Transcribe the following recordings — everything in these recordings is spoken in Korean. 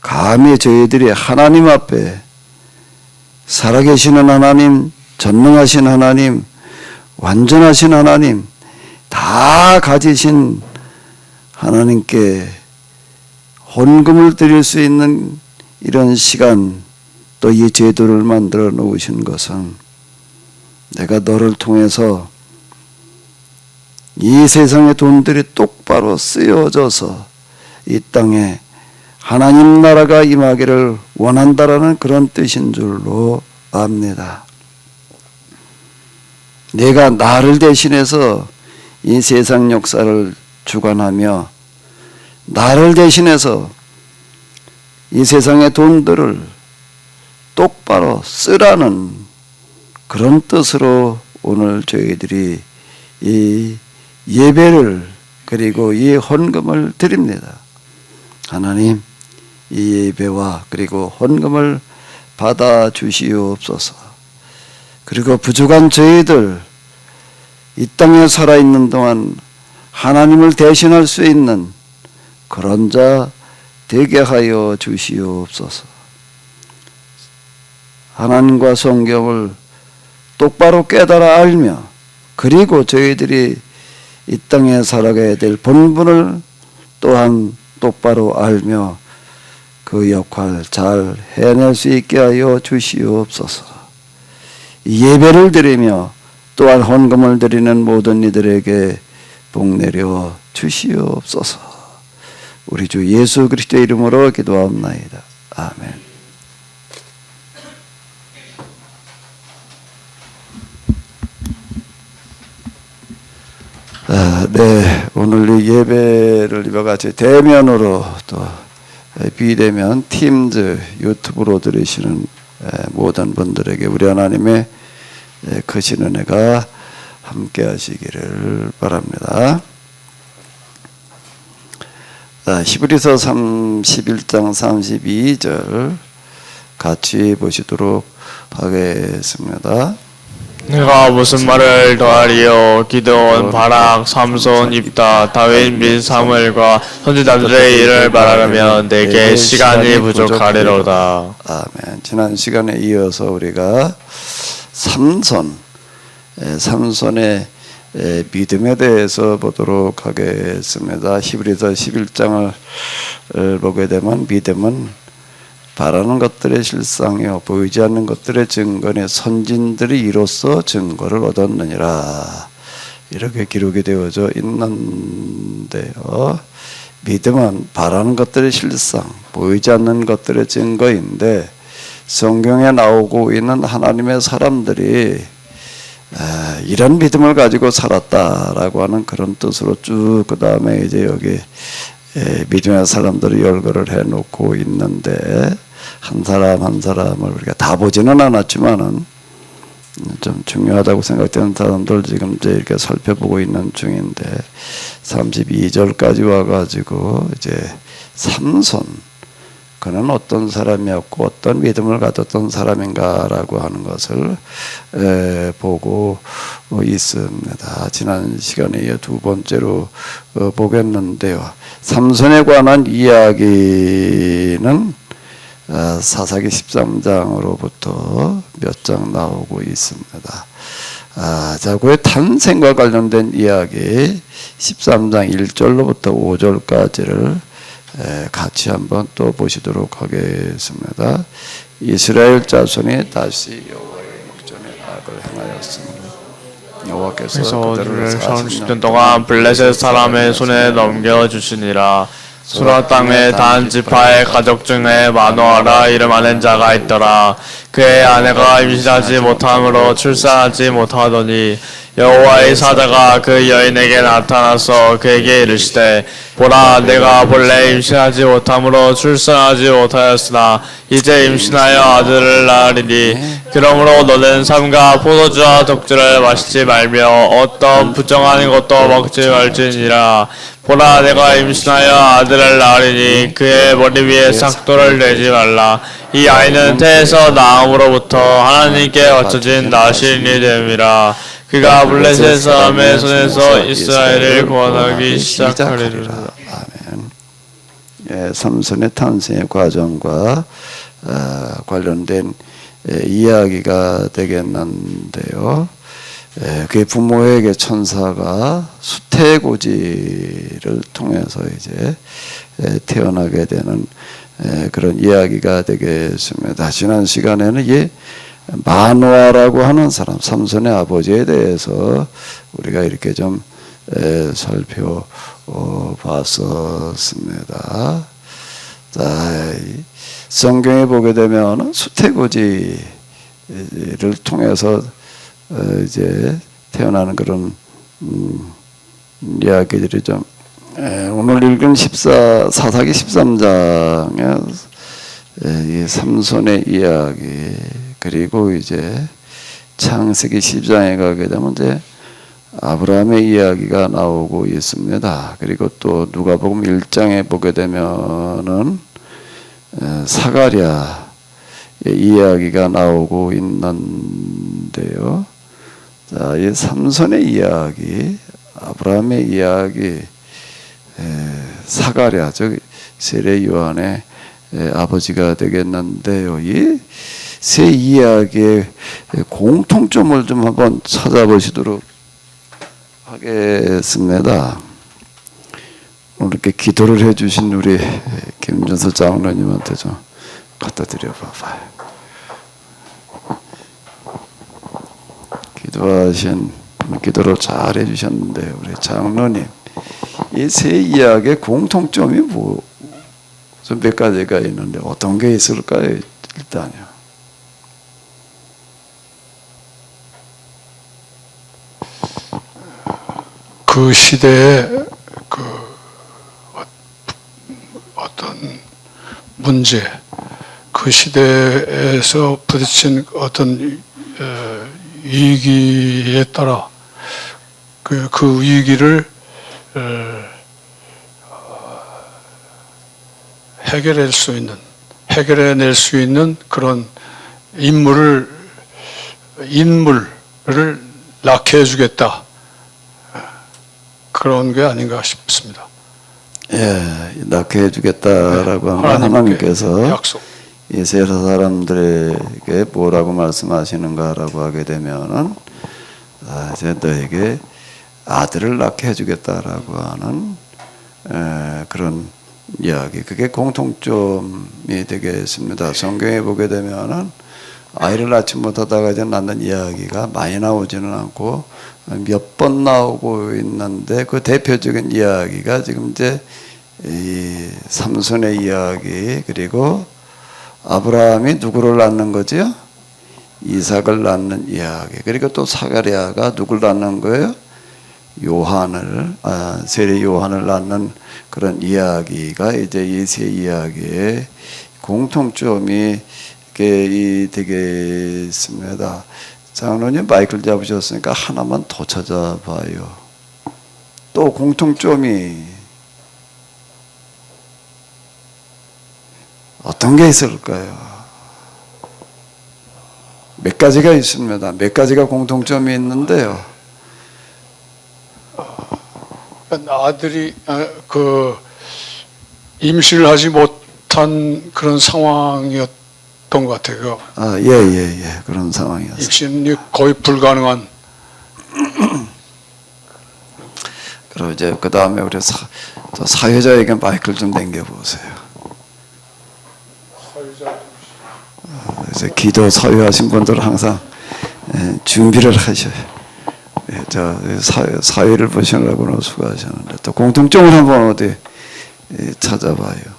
감히 저희들이 하나님 앞에 살아계시는 하나님, 전능하신 하나님, 완전하신 하나님, 다 가지신 하나님께 헌금을 드릴 수 있는 이런 시간, 또 이 제도를 만들어 놓으신 것은 내가 너를 통해서 이 세상의 돈들이 똑바로 쓰여져서 이 땅에 하나님 나라가 임하기를 원한다라는 그런 뜻인 줄로 압니다. 내가 나를 대신해서 이 세상 역사를 주관하며 나를 대신해서 이 세상의 돈들을 똑바로 쓰라는 그런 뜻으로 오늘 저희들이 이 예배를 그리고 이 헌금을 드립니다. 하나님, 이 예배와 그리고 헌금을 받아 주시옵소서. 그리고 부족한 저희들 이 땅에 살아있는 동안 하나님을 대신할 수 있는 그런 자 되게 하여 주시옵소서. 하나님과 성경을 똑바로 깨달아 알며 그리고 저희들이 이 땅에 살아가야 될 본분을 또한 똑바로 알며 그 역할 잘 해낼 수 있게 하여 주시옵소서. 예배를 드리며 또한 헌금을 드리는 모든 이들에게 복 내려 주시옵소서. 우리 주 예수 그리스도의 이름으로 기도하옵나이다. 아멘. 네, 오늘 이 예배를 이와 같이 대면으로 또 비대면 팀즈 유튜브로 들으시는 모든 분들에게 우리 하나님의 크신 은혜가 함께 하시기를 바랍니다. 히브리서 31장 32절 같이 보시도록 하겠습니다. 내가 무슨 말을 더하리요? 기드온, 바락, 삼손, 입다, 다윗 및 사무엘과 선지자들의 일을 말하려면 내게 시간이 부족하리로다. 아멘. 지난 시간에 이어서 우리가 삼손의 믿음에 대해서 보도록 하겠습니다. 히브리서 11장을 보게 되면 믿음은 바라는 것들의 실상이요 보이지 않는 것들의 증거니 선진들이 이로써 증거를 얻었느니라 이렇게 기록이 되어져 있는데요. 믿음은 바라는 것들의 실상, 보이지 않는 것들의 증거인데 성경에 나오고 있는 하나님의 사람들이 이런 믿음을 가지고 살았다라고 하는 그런 뜻으로 쭉 그 다음에 이제 여기 믿음의 사람들을 열거를 해놓고 있는데 한 사람 한 사람을 우리가 다 보지는 않았지만은 좀 중요하다고 생각되는 사람들 지금 이제 이렇게 살펴보고 있는 중인데 32절까지 와가지고 이제 삼손 그는 어떤 사람이었고 어떤 믿음을 가졌던 사람인가라고 하는 것을 보고 있습니다. 지난 시간에 두 번째로 보겠는데요. 삼손에 관한 이야기는 사사기 13장으로부터 몇 장 나오고 있습니다. 자, 그의 탄생과 관련된 이야기 13장 1절로부터 5절까지를 같이 한번 또 보시도록 하겠습니다. 이스라엘 자손이 다시 여호와의 목전에 악을 행하였습니다. 여호와께서 그들을 40년 동안 블레셋 사람의 손에 넘겨주시니라. 수라 땅에 단 지파의 가족 중에 마노아라 이름하는 자가 있더라. 그의 아내가 임신하지 못함으로 출산하지 못하더니 여호와의 사자가 그 여인에게 나타나서 그에게 이르시되 보라, 내가 본래 임신하지 못함으로 출산하지 못하였으나 이제 임신하여 아들을 낳으리니 그러므로 너는 삼가 포도주와 독주를 마시지 말며 어떤 부정한 것도 먹지 말지니라. 보라, 내가 임신하여 아들을 낳으리니 그의 머리 위에 삭도를 내지 말라. 이 아이는 태에서 낳음으로부터 하나님께 바쳐진 나신이 됨이라. 그가 블레셋 사람의 손에서 이스라엘을 구원하기 시작하리라. 아멘. 삼손의 탄생의 과정과 관련된 이야기가 되겠는데요. 그의 부모에게 천사가 수태고지를 통해서 이제 태어나게 되는 그런 이야기가 되겠습니다. 지난 시간에는 이 마노아라고 하는 사람, 삼손의 아버지에 대해서 우리가 이렇게 좀 살펴봤었습니다. 자, 성경에 보게 되면 수태고지를 통해서 이제 태어나는 그런 이야기들이 좀 오늘 읽은 사사기 13장의 이 삼손의 이야기, 그리고 이제 창세기 10장에 가게 되면 이제 아브라함의 이야기가 나오고 있습니다. 그리고 또 누가복음 1장에 보게 되면은 사가랴의 이야기가 나오고 있는데요. 자, 이 삼손의 이야기, 아브라함의 이야기, 사가랴, 즉 세례 요한의 아버지가 되겠는데요. 이 세 이야기의 공통점을 좀 한번 찾아보시도록 하겠습니다. 오늘 이렇게 기도를 해주신 우리 김준서 장로님한테 좀 갖다 드려 봐봐요. 기도를 잘 해주셨는데 우리 장로님, 이 세 이야기의 공통점이 뭐 좀 몇 가지가 있는데 어떤 게 있을까요? 일단요. 그 시대에 그 어떤 문제, 그 시대에서 부딪힌 어떤 위기에 따라 그 위기를 해결해낼 수 있는 그런 인물을 낳게 해주겠다. 그런 게 아닌가 싶습니다. 낳게 해주겠다라고 하면 하나님께서 약속. 이 세 사람들에게 뭐라고 말씀하시는가라고 하게 되면은 이제 너에게 아들을 낳게 해주겠다라고 하는 그런 이야기, 그게 공통점이 되겠습니다. 성경에 보게 되면은 아이를 낳지 못하다가 이제 낳는 이야기가 많이 나오지는 않고 몇 번 나오고 있는데, 그 대표적인 이야기가 지금 이제 이 삼손의 이야기, 그리고 아브라함이 누구를 낳는 거죠? 이삭을 낳는 이야기. 그리고 또 사가랴가 누구를 낳는 거예요? 세례 요한을 낳는 그런 이야기가 이제 이 세 이야기의 공통점이 되겠습니다. 장로님 마이크를 잡으셨으니까 하나만 더 찾아봐요. 또 공통점이 어떤 게 있을까요? 몇 가지가 있습니다. 몇 가지가 공통점이 있는데요. 아들이 그 임신을 하지 못한 그런 상황이었던 것 같아요. 예. 그런 상황이었어요. 임신이 거의 불가능한. 그리고 이제 그 다음에 우리 사회자에게 마이크를 좀 당겨보세요. 이제 기도 사회하신 분들은 항상 준비를 하셔요. 사회를 보시느라고 수고하셨는데 또 공통점을 한번 어디 찾아봐요.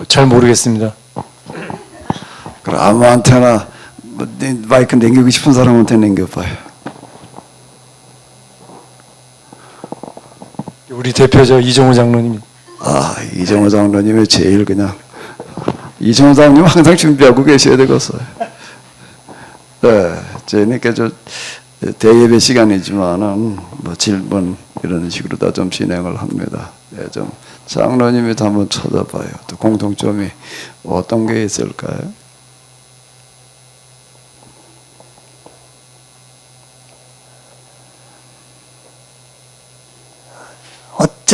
잘 모르겠습니다. 그럼 아무한테나 마이크 남기고 싶은 사람한테 남겨봐요. 우리 대표죠, 이정호 장로님. 이정호 장로님이 제일 그냥, 이정호 장로님 항상 준비하고 계셔야 되겠어요. 네, 저희니까 대예배 시간이지만은 질문 이런 식으로 다 좀 진행을 합니다. 네, 좀 장로님이 한번 찾아봐요. 또 공통점이 어떤 게 있을까요?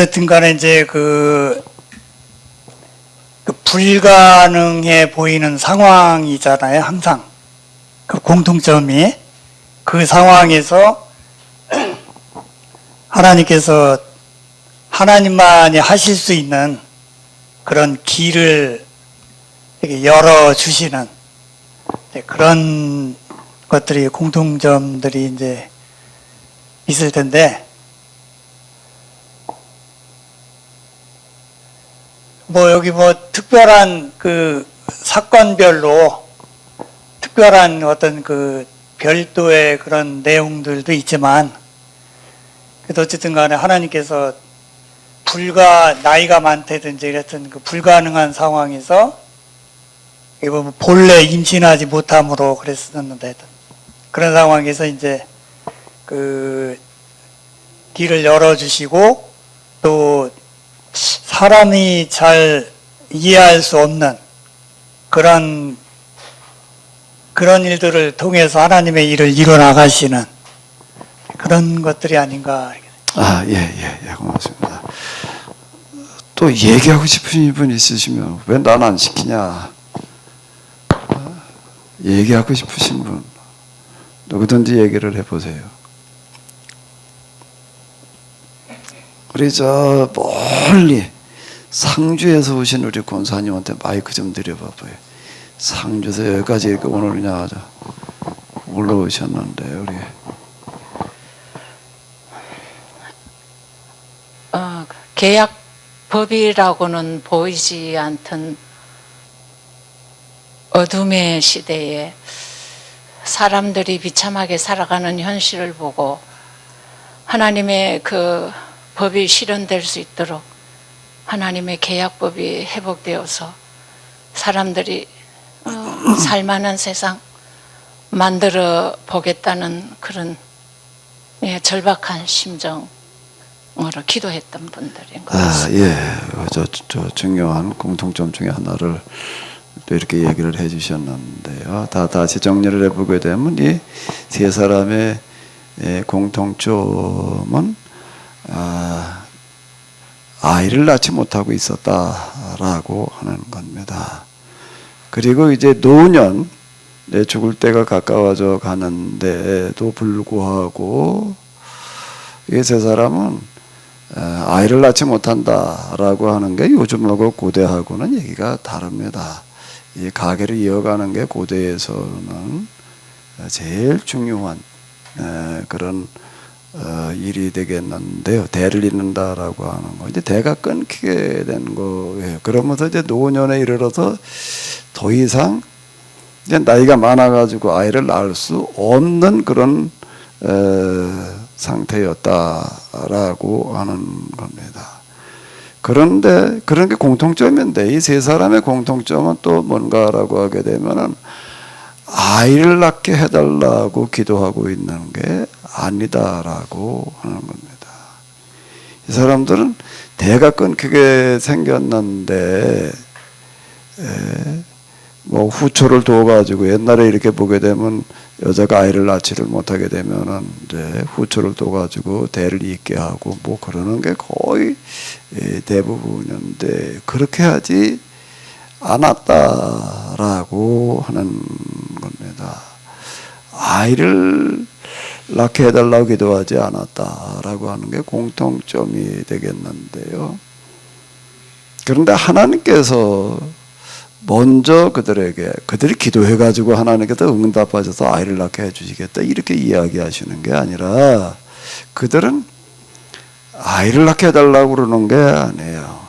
어쨌든 간에 이제 그 불가능해 보이는 상황이잖아요. 항상 그 공통점이 그 상황에서 하나님께서 하나님만이 하실 수 있는 그런 길을 이렇게 열어주시는 그런 것들이 공통점들이 이제 있을 텐데, 뭐 여기 뭐 특별한 그 사건별로 특별한 어떤 그 별도의 그런 내용들도 있지만, 그래도 어쨌든 간에 하나님께서 나이가 많다든지 이랬던 그 불가능한 상황에서 이거 본래 임신하지 못함으로 그랬었는데, 그런 상황에서 이제 그 길을 열어주시고, 또 사람이 잘 이해할 수 없는 그런 일들을 통해서 하나님의 일을 이뤄나가시는 그런 것들이 아닌가. 예, 고맙습니다. 또 얘기하고 싶으신 분 있으시면 왜 난 안 시키냐? 얘기하고 싶으신 분 누구든지 얘기를 해보세요. 우리 저 멀리 상주에서 오신 우리 권사님한테 마이크 좀 드려봐봐요. 상주에서 여기까지 이렇게 오늘 그냥 올라오셨는데 우리 계약법이라고는 보이지 않던 어둠의 시대에 사람들이 비참하게 살아가는 현실을 보고 하나님의 그 법이 실현될 수 있도록 하나님의 계약법이 회복되어서 사람들이 살만한 세상 만들어 보겠다는 그런 절박한 심정으로 기도했던 분들인 것 같습니다. 저 중요한 공통점 중에 하나를 또 이렇게 얘기를 해주셨는데요. 다시 정리를 해보게 되면 이 세 사람의 공통점은 아이를 낳지 못하고 있었다라고 하는 겁니다. 그리고 이제 노년, 죽을 때가 가까워져 가는데도 불구하고 이 세 사람은 아이를 낳지 못한다라고 하는 게 요즘하고 고대하고는 얘기가 다릅니다. 이 가계를 이어가는 게 고대에서는 제일 중요한 그런 일이 되겠는데요. 대를 잇는다라고 하는 거. 이제 대가 끊기게 된 거예요. 그러면서 이제 노년에 이르러서 더 이상 이제 나이가 많아가지고 아이를 낳을 수 없는 그런 상태였다라고 하는 겁니다. 그런데 그런 게 공통점인데 이 세 사람의 공통점은 또 뭔가라고 하게 되면은 아이를 낳게 해달라고 기도하고 있는 게 아니다라고 하는 겁니다. 이 사람들은 대가 끊기게 생겼는데 뭐 후초를 둬가지고 옛날에 이렇게 보게 되면 여자가 아이를 낳지를 못하게 되면은 이제 후초를 둬가지고 대를 잇게 하고 뭐 그러는 게 거의 대부분인데 그렇게 하지 않았다라고 하는 겁니다. 아이를 낳게 해달라고 기도하지 않았다라고 하는 게 공통점이 되겠는데요. 그런데 하나님께서 먼저 그들이 기도해가지고 하나님께서 응답하셔서 아이를 낳게 해주시겠다 이렇게 이야기하시는 게 아니라 그들은 아이를 낳게 해달라고 그러는 게 아니에요.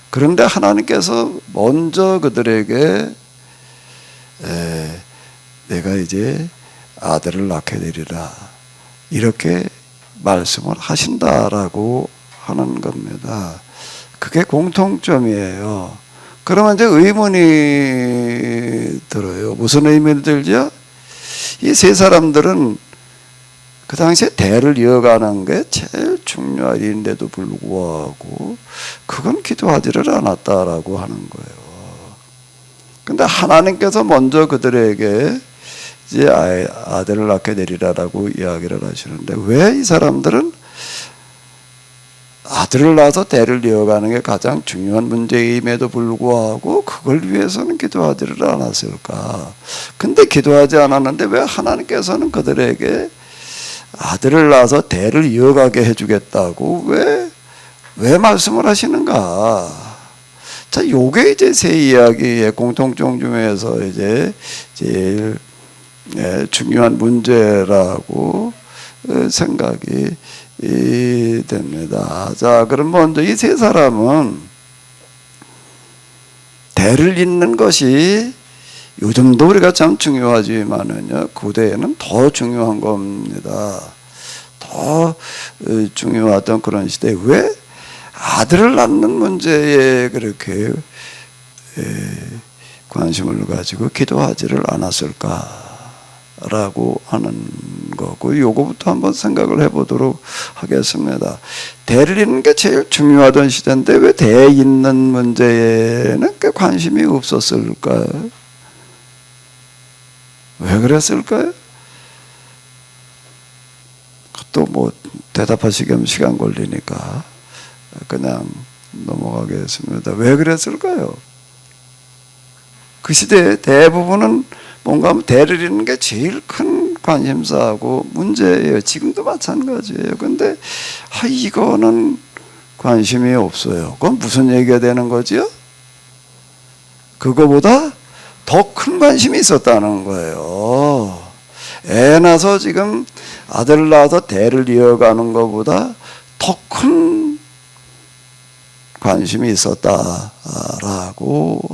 그런데 하나님께서 먼저 그들에게 내가 이제 아들을 낳게 되리라 이렇게 말씀을 하신다라고 하는 겁니다. 그게 공통점이에요. 그러면 이제 의문이 들어요. 무슨 의문이 들죠? 이 세 사람들은 그 당시에 대를 이어가는 게 제일 중요한 일인데도 불구하고 그건 기도하지를 않았다라고 하는 거예요. 근데 하나님께서 먼저 그들에게 이제 아들을 낳게 되리라라고 이야기를 하시는데 왜 이 사람들은 아들을 낳아서 대를 이어가는 게 가장 중요한 문제임에도 불구하고 그걸 위해서는 기도하지를 않았을까? 근데 기도하지 않았는데 왜 하나님께서는 그들에게 아들을 낳아서 대를 이어가게 해주겠다고 왜 말씀을 하시는가? 자, 요게 이제 새 이야기의 공통점 중에서 이제 제일 중요한 문제라고 생각이 됩니다. 자, 그럼 먼저 이 세 사람은 대를 잇는 것이 요즘도 우리가 참 중요하지만은요, 고대에는 더 중요한 겁니다. 더 중요하던 그런 시대에 왜 아들을 낳는 문제에 그렇게 관심을 가지고 기도하지를 않았을까라고 하는 거고, 요거부터 한번 생각을 해보도록 하겠습니다. 대를 잇는 게 제일 중요하던 시대인데 왜 대 잇는 문제에는 꽤 관심이 없었을까요? 왜 그랬을까요? 또 뭐 대답하시기엔 시간 걸리니까 그냥 넘어가겠습니다. 왜 그랬을까요? 그 시대의 대부분은 뭔가 대를 잇는 게 제일 큰 관심사하고 문제예요. 지금도 마찬가지예요. 근데 이거는 관심이 없어요. 그건 무슨 얘기가 되는 거지요? 그거보다 더 큰 관심이 있었다는 거예요. 애 낳아서 지금 아들 낳아서 대를 이어가는 것보다 더 큰 관심이 있었다라고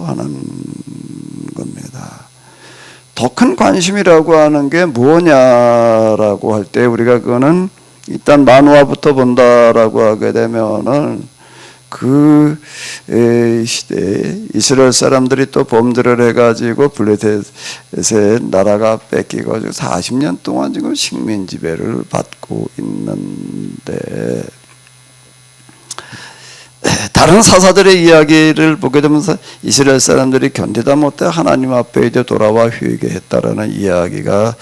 하는 겁니다. 더 큰 관심이라고 하는 게 뭐냐라고 할 때 우리가 그거는 일단 만화부터 본다라고 하게 되면은 그 시대에 이스라엘 사람들이 또 범죄를 해가지고 블레셋의 나라가 뺏기가지고 40년 동안 지금 식민 지배를 받고 있는데, 다른 사사들의 이야기를 보게 되면서 이스라엘 사람들이 견디다 못해 하나님 앞에 이제 돌아와 회개했다라는 이야기가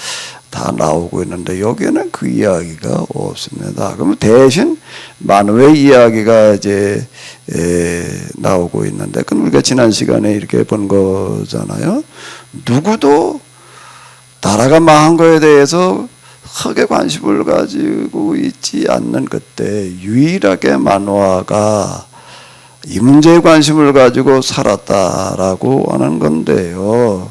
다 나오고 있는데 여기에는 그 이야기가 없습니다. 그러면 대신 만호의 이야기가 이제 나오고 있는데, 그럼 우리가 지난 시간에 이렇게 본 거잖아요. 누구도 나라가 망한 거에 대해서 크게 관심을 가지고 있지 않는 그때 유일하게 만화가 이 문제에 관심을 가지고 살았다라고 하는 건데요.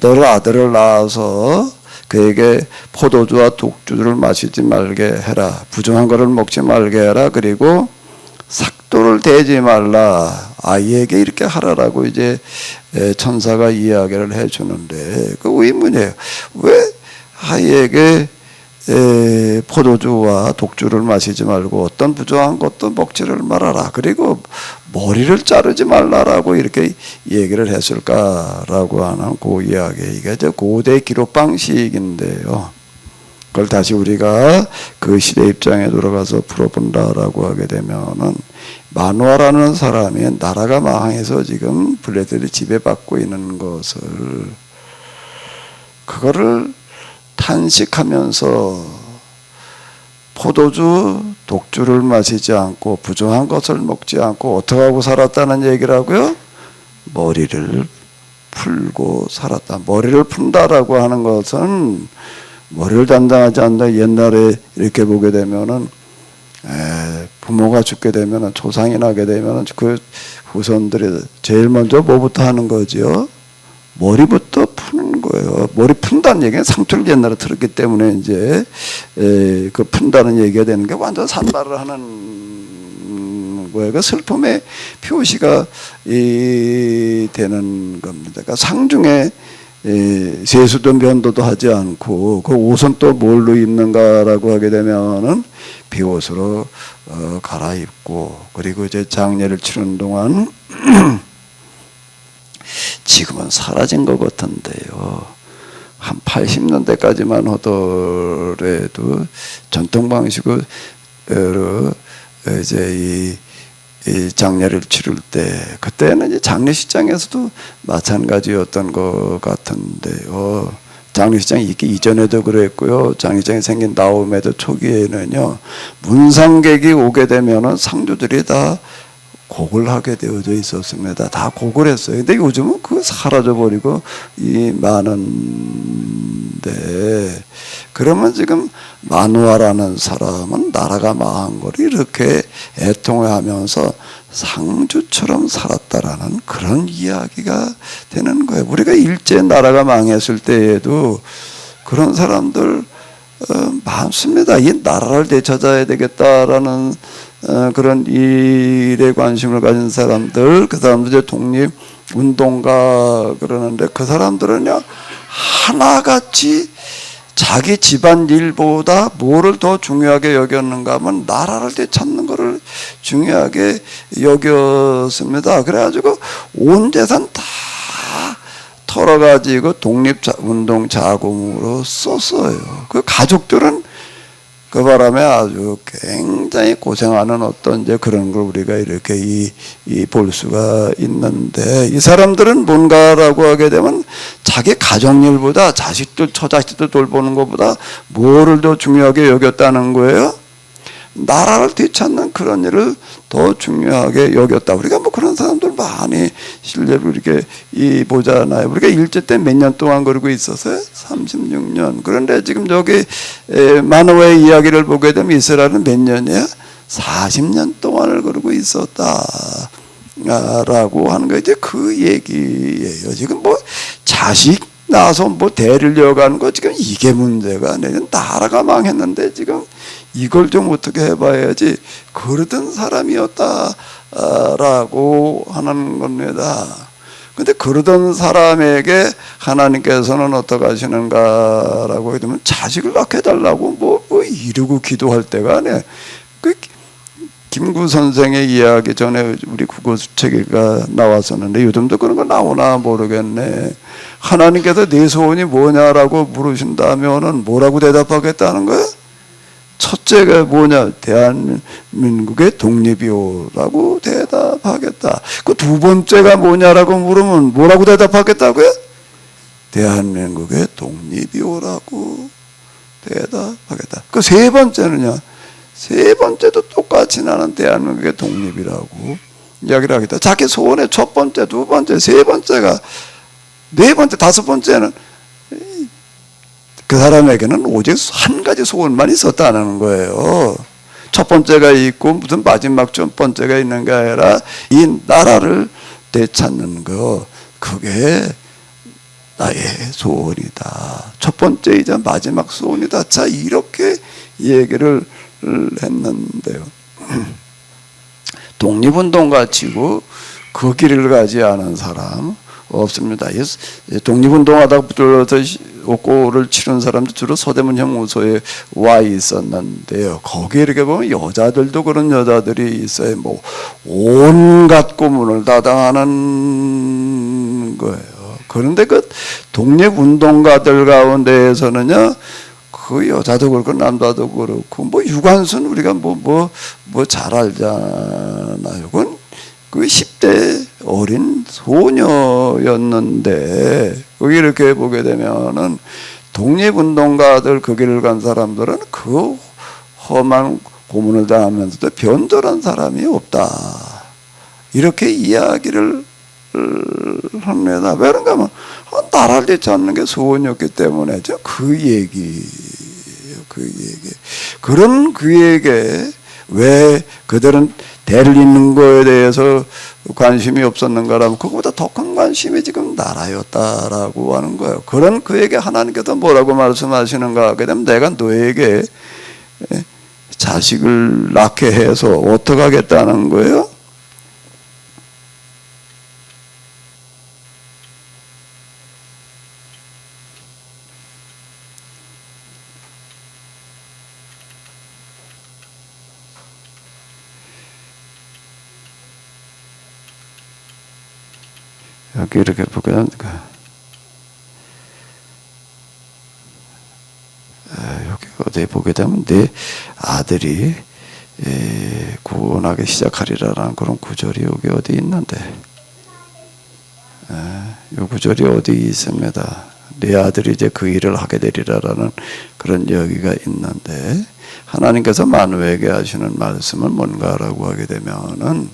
너를 아들을 낳아서 그에게 포도주와 독주를 마시지 말게 해라. 부정한 것을 먹지 말게 해라. 그리고 삭도를 대지 말라. 아이에게 이렇게 하라라고 이제 천사가 이야기를 해주는데 그 의문이에요. 왜 아이에게 포도주와 독주를 마시지 말고 어떤 부정한 것도 먹지를 말아라. 그리고 머리를 자르지 말라라고 이렇게 얘기를 했을까라고 하는 그 이야기. 이게 이제 고대 기록 방식인데요. 그걸 다시 우리가 그 시대 입장에 들어가서 풀어본다라고 하게 되면은 마노아라는 사람이 나라가 망해서 지금 블레셋이 지배받고 있는 것을 그거를 탄식하면서 포도주, 독주를 마시지 않고 부정한 것을 먹지 않고 어떻게 하고 살았다는 얘기라고요? 머리를 풀고 살았다. 머리를 푼다라고 하는 것은 머리를 단단하지 않는다. 옛날에 이렇게 보게 되면은 부모가 죽게 되면은 조상이 나게 되면은 그 후손들이 제일 먼저 뭐부터 하는 거지요? 머리부터 푸는 거예요. 머리 푼다는 얘기는 상투를 옛날에 들었기 때문에 이제 그 푼다는 얘기가 되는 게 완전 산발을 하는 거예요. 그 슬픔의 표시가 되는 겁니다. 그러니까 상중에 세수도 면도도 하지 않고 그 옷은 또 뭘로 입는가라고 하게 되면은 비옷으로 갈아입고 그리고 이제 장례를 치르는 동안 지금은 사라진 것 같은데요. 한 80년대까지만 하더라도 전통 방식으로 이제 이 장례를 치를 때 그때는 이제 장례식장에서도 마찬가지였던 것 같은데요. 장례식장이 있기 이전에도 그랬고요. 장례식장이 생긴 다음에도 초기에는요. 문상객이 오게 되면은 상주들이 다 곡을 하게 되어져 있었습니다. 다 곡을 했어요. 근데 요즘은 그거 사라져버리고 이 많은데 그러면 지금 마누아라는 사람은 나라가 망한 걸 이렇게 애통해하면서 상주처럼 살았다라는 그런 이야기가 되는 거예요. 우리가 일제 나라가 망했을 때에도 그런 사람들 많습니다. 이 나라를 되찾아야 되겠다라는 그런 일에 관심을 가진 사람들, 그 사람들 이제 독립운동가 그러는데 그 사람들은요 하나같이 자기 집안 일보다 뭐를 더 중요하게 여겼는가 하면 나라를 되찾는 것을 중요하게 여겼습니다. 그래가지고 온 재산 다 털어가지고 독립운동 자금으로 썼어요. 그 가족들은 그 바람에 아주 굉장히 고생하는 어떤 이제 그런 걸 우리가 이렇게 볼 수가 있는데 이 사람들은 뭔가라고 하게 되면 자기 가정일보다 자식들, 처자식들 돌보는 것보다 뭐를 더 중요하게 여겼다는 거예요? 나라를 되찾는 그런 일을 더 중요하게 여겼다. 우리가 뭐 그런 사람들 많이 실제로 이렇게 보잖아요. 우리가 일제 때 몇 년 동안 그러고 있었어요? 36년. 그런데 지금 여기 마노아의 이야기를 보게 되면 이스라엘은 몇 년이야? 40년 동안을 그러고 있었다. 라고 하는 거 이제 그 얘기예요. 지금 뭐 자식 나서 뭐 대를 이어가는 거 지금 이게 문제가 아니라 나라가 망했는데 지금 이걸 좀 어떻게 해봐야지 그러던 사람이었다라고 하는 겁니다. 근데 그러던 사람에게 하나님께서는 어떻게 하시는가라고 하면 자식을 낳게 해달라고 뭐 이러고 기도할 때가 아니에요. 그 김구 선생의 이야기 전에 우리 국어책가 나왔었는데 요즘도 그런 거 나오나 모르겠네. 하나님께서 네 소원이 뭐냐라고 물으신다면은 뭐라고 대답하겠다는 거예요? 첫째가 뭐냐? 대한민국의 독립이요라고 대답하겠다. 그 두 번째가 뭐냐라고 물으면 뭐라고 대답하겠다고요? 대한민국의 독립이요라고 대답하겠다. 그 세 번째는요? 세 번째도 똑같이 나는 대한민국의 독립이라고 이야기를 하겠다. 자기 소원의 첫 번째, 두 번째, 세 번째가 네 번째, 다섯 번째는 그 사람에게는 오직 한 가지 소원만 있었다는 거예요. 첫 번째가 있고 무슨 마지막 첫 번째가 있는 게 아니라 이 나라를 되찾는 거 그게 나의 소원이다. 첫 번째이자 마지막 소원이다. 자 이렇게 얘기를 했는데요. 독립운동가 치고 그 길을 가지 않은 사람 없습니다. 독립운동하다가 붙들려서 옥고를 치른 사람들 주로 서대문 형무소에 와 있었는데요. 거기에 이렇게 보면 여자들도 그런 여자들이 있어요. 뭐 온갖 고문을 다 당하는 거예요. 그런데 그 독립운동가들 가운데에서는요. 그 여자도 그렇고 남자도 그렇고 뭐 유관순 우리가 뭐 잘 알잖아요. 그건 그 10대 어린 소녀였는데 거기 이렇게 보게 되면은 독립운동가들 그 길을 간 사람들은 그 험한 고문을 당하면서도 변절한 사람이 없다. 이렇게 이야기를 합니다. 왜 그런가 하면 나라를 되찾는 게 소원이었기 때문에죠. 그 얘기. 그런 그에게 왜 그들은 대를 잇는 거에 대해서 관심이 없었는가라면 그거보다 더 큰 관심이 지금 나라였다라고 하는 거예요. 그런 그에게 하나님께서 뭐라고 말씀하시는가 하게 되면 내가 너에게 자식을 낳게 해서 어떻게 하겠다는 거예요? 여기 이렇게 보게 되면 여기 어디에 보게 되면 내 아들이 구원하기 시작하리라라는 그런 구절이 여기 어디 있는데 이 구절이 어디 있습니다. 네 아들이 이제 그 일을 하게 되리라라는 그런 이야기가 있는데, 하나님께서 마누에게 하시는 말씀은 뭔가라고 하게 되면은,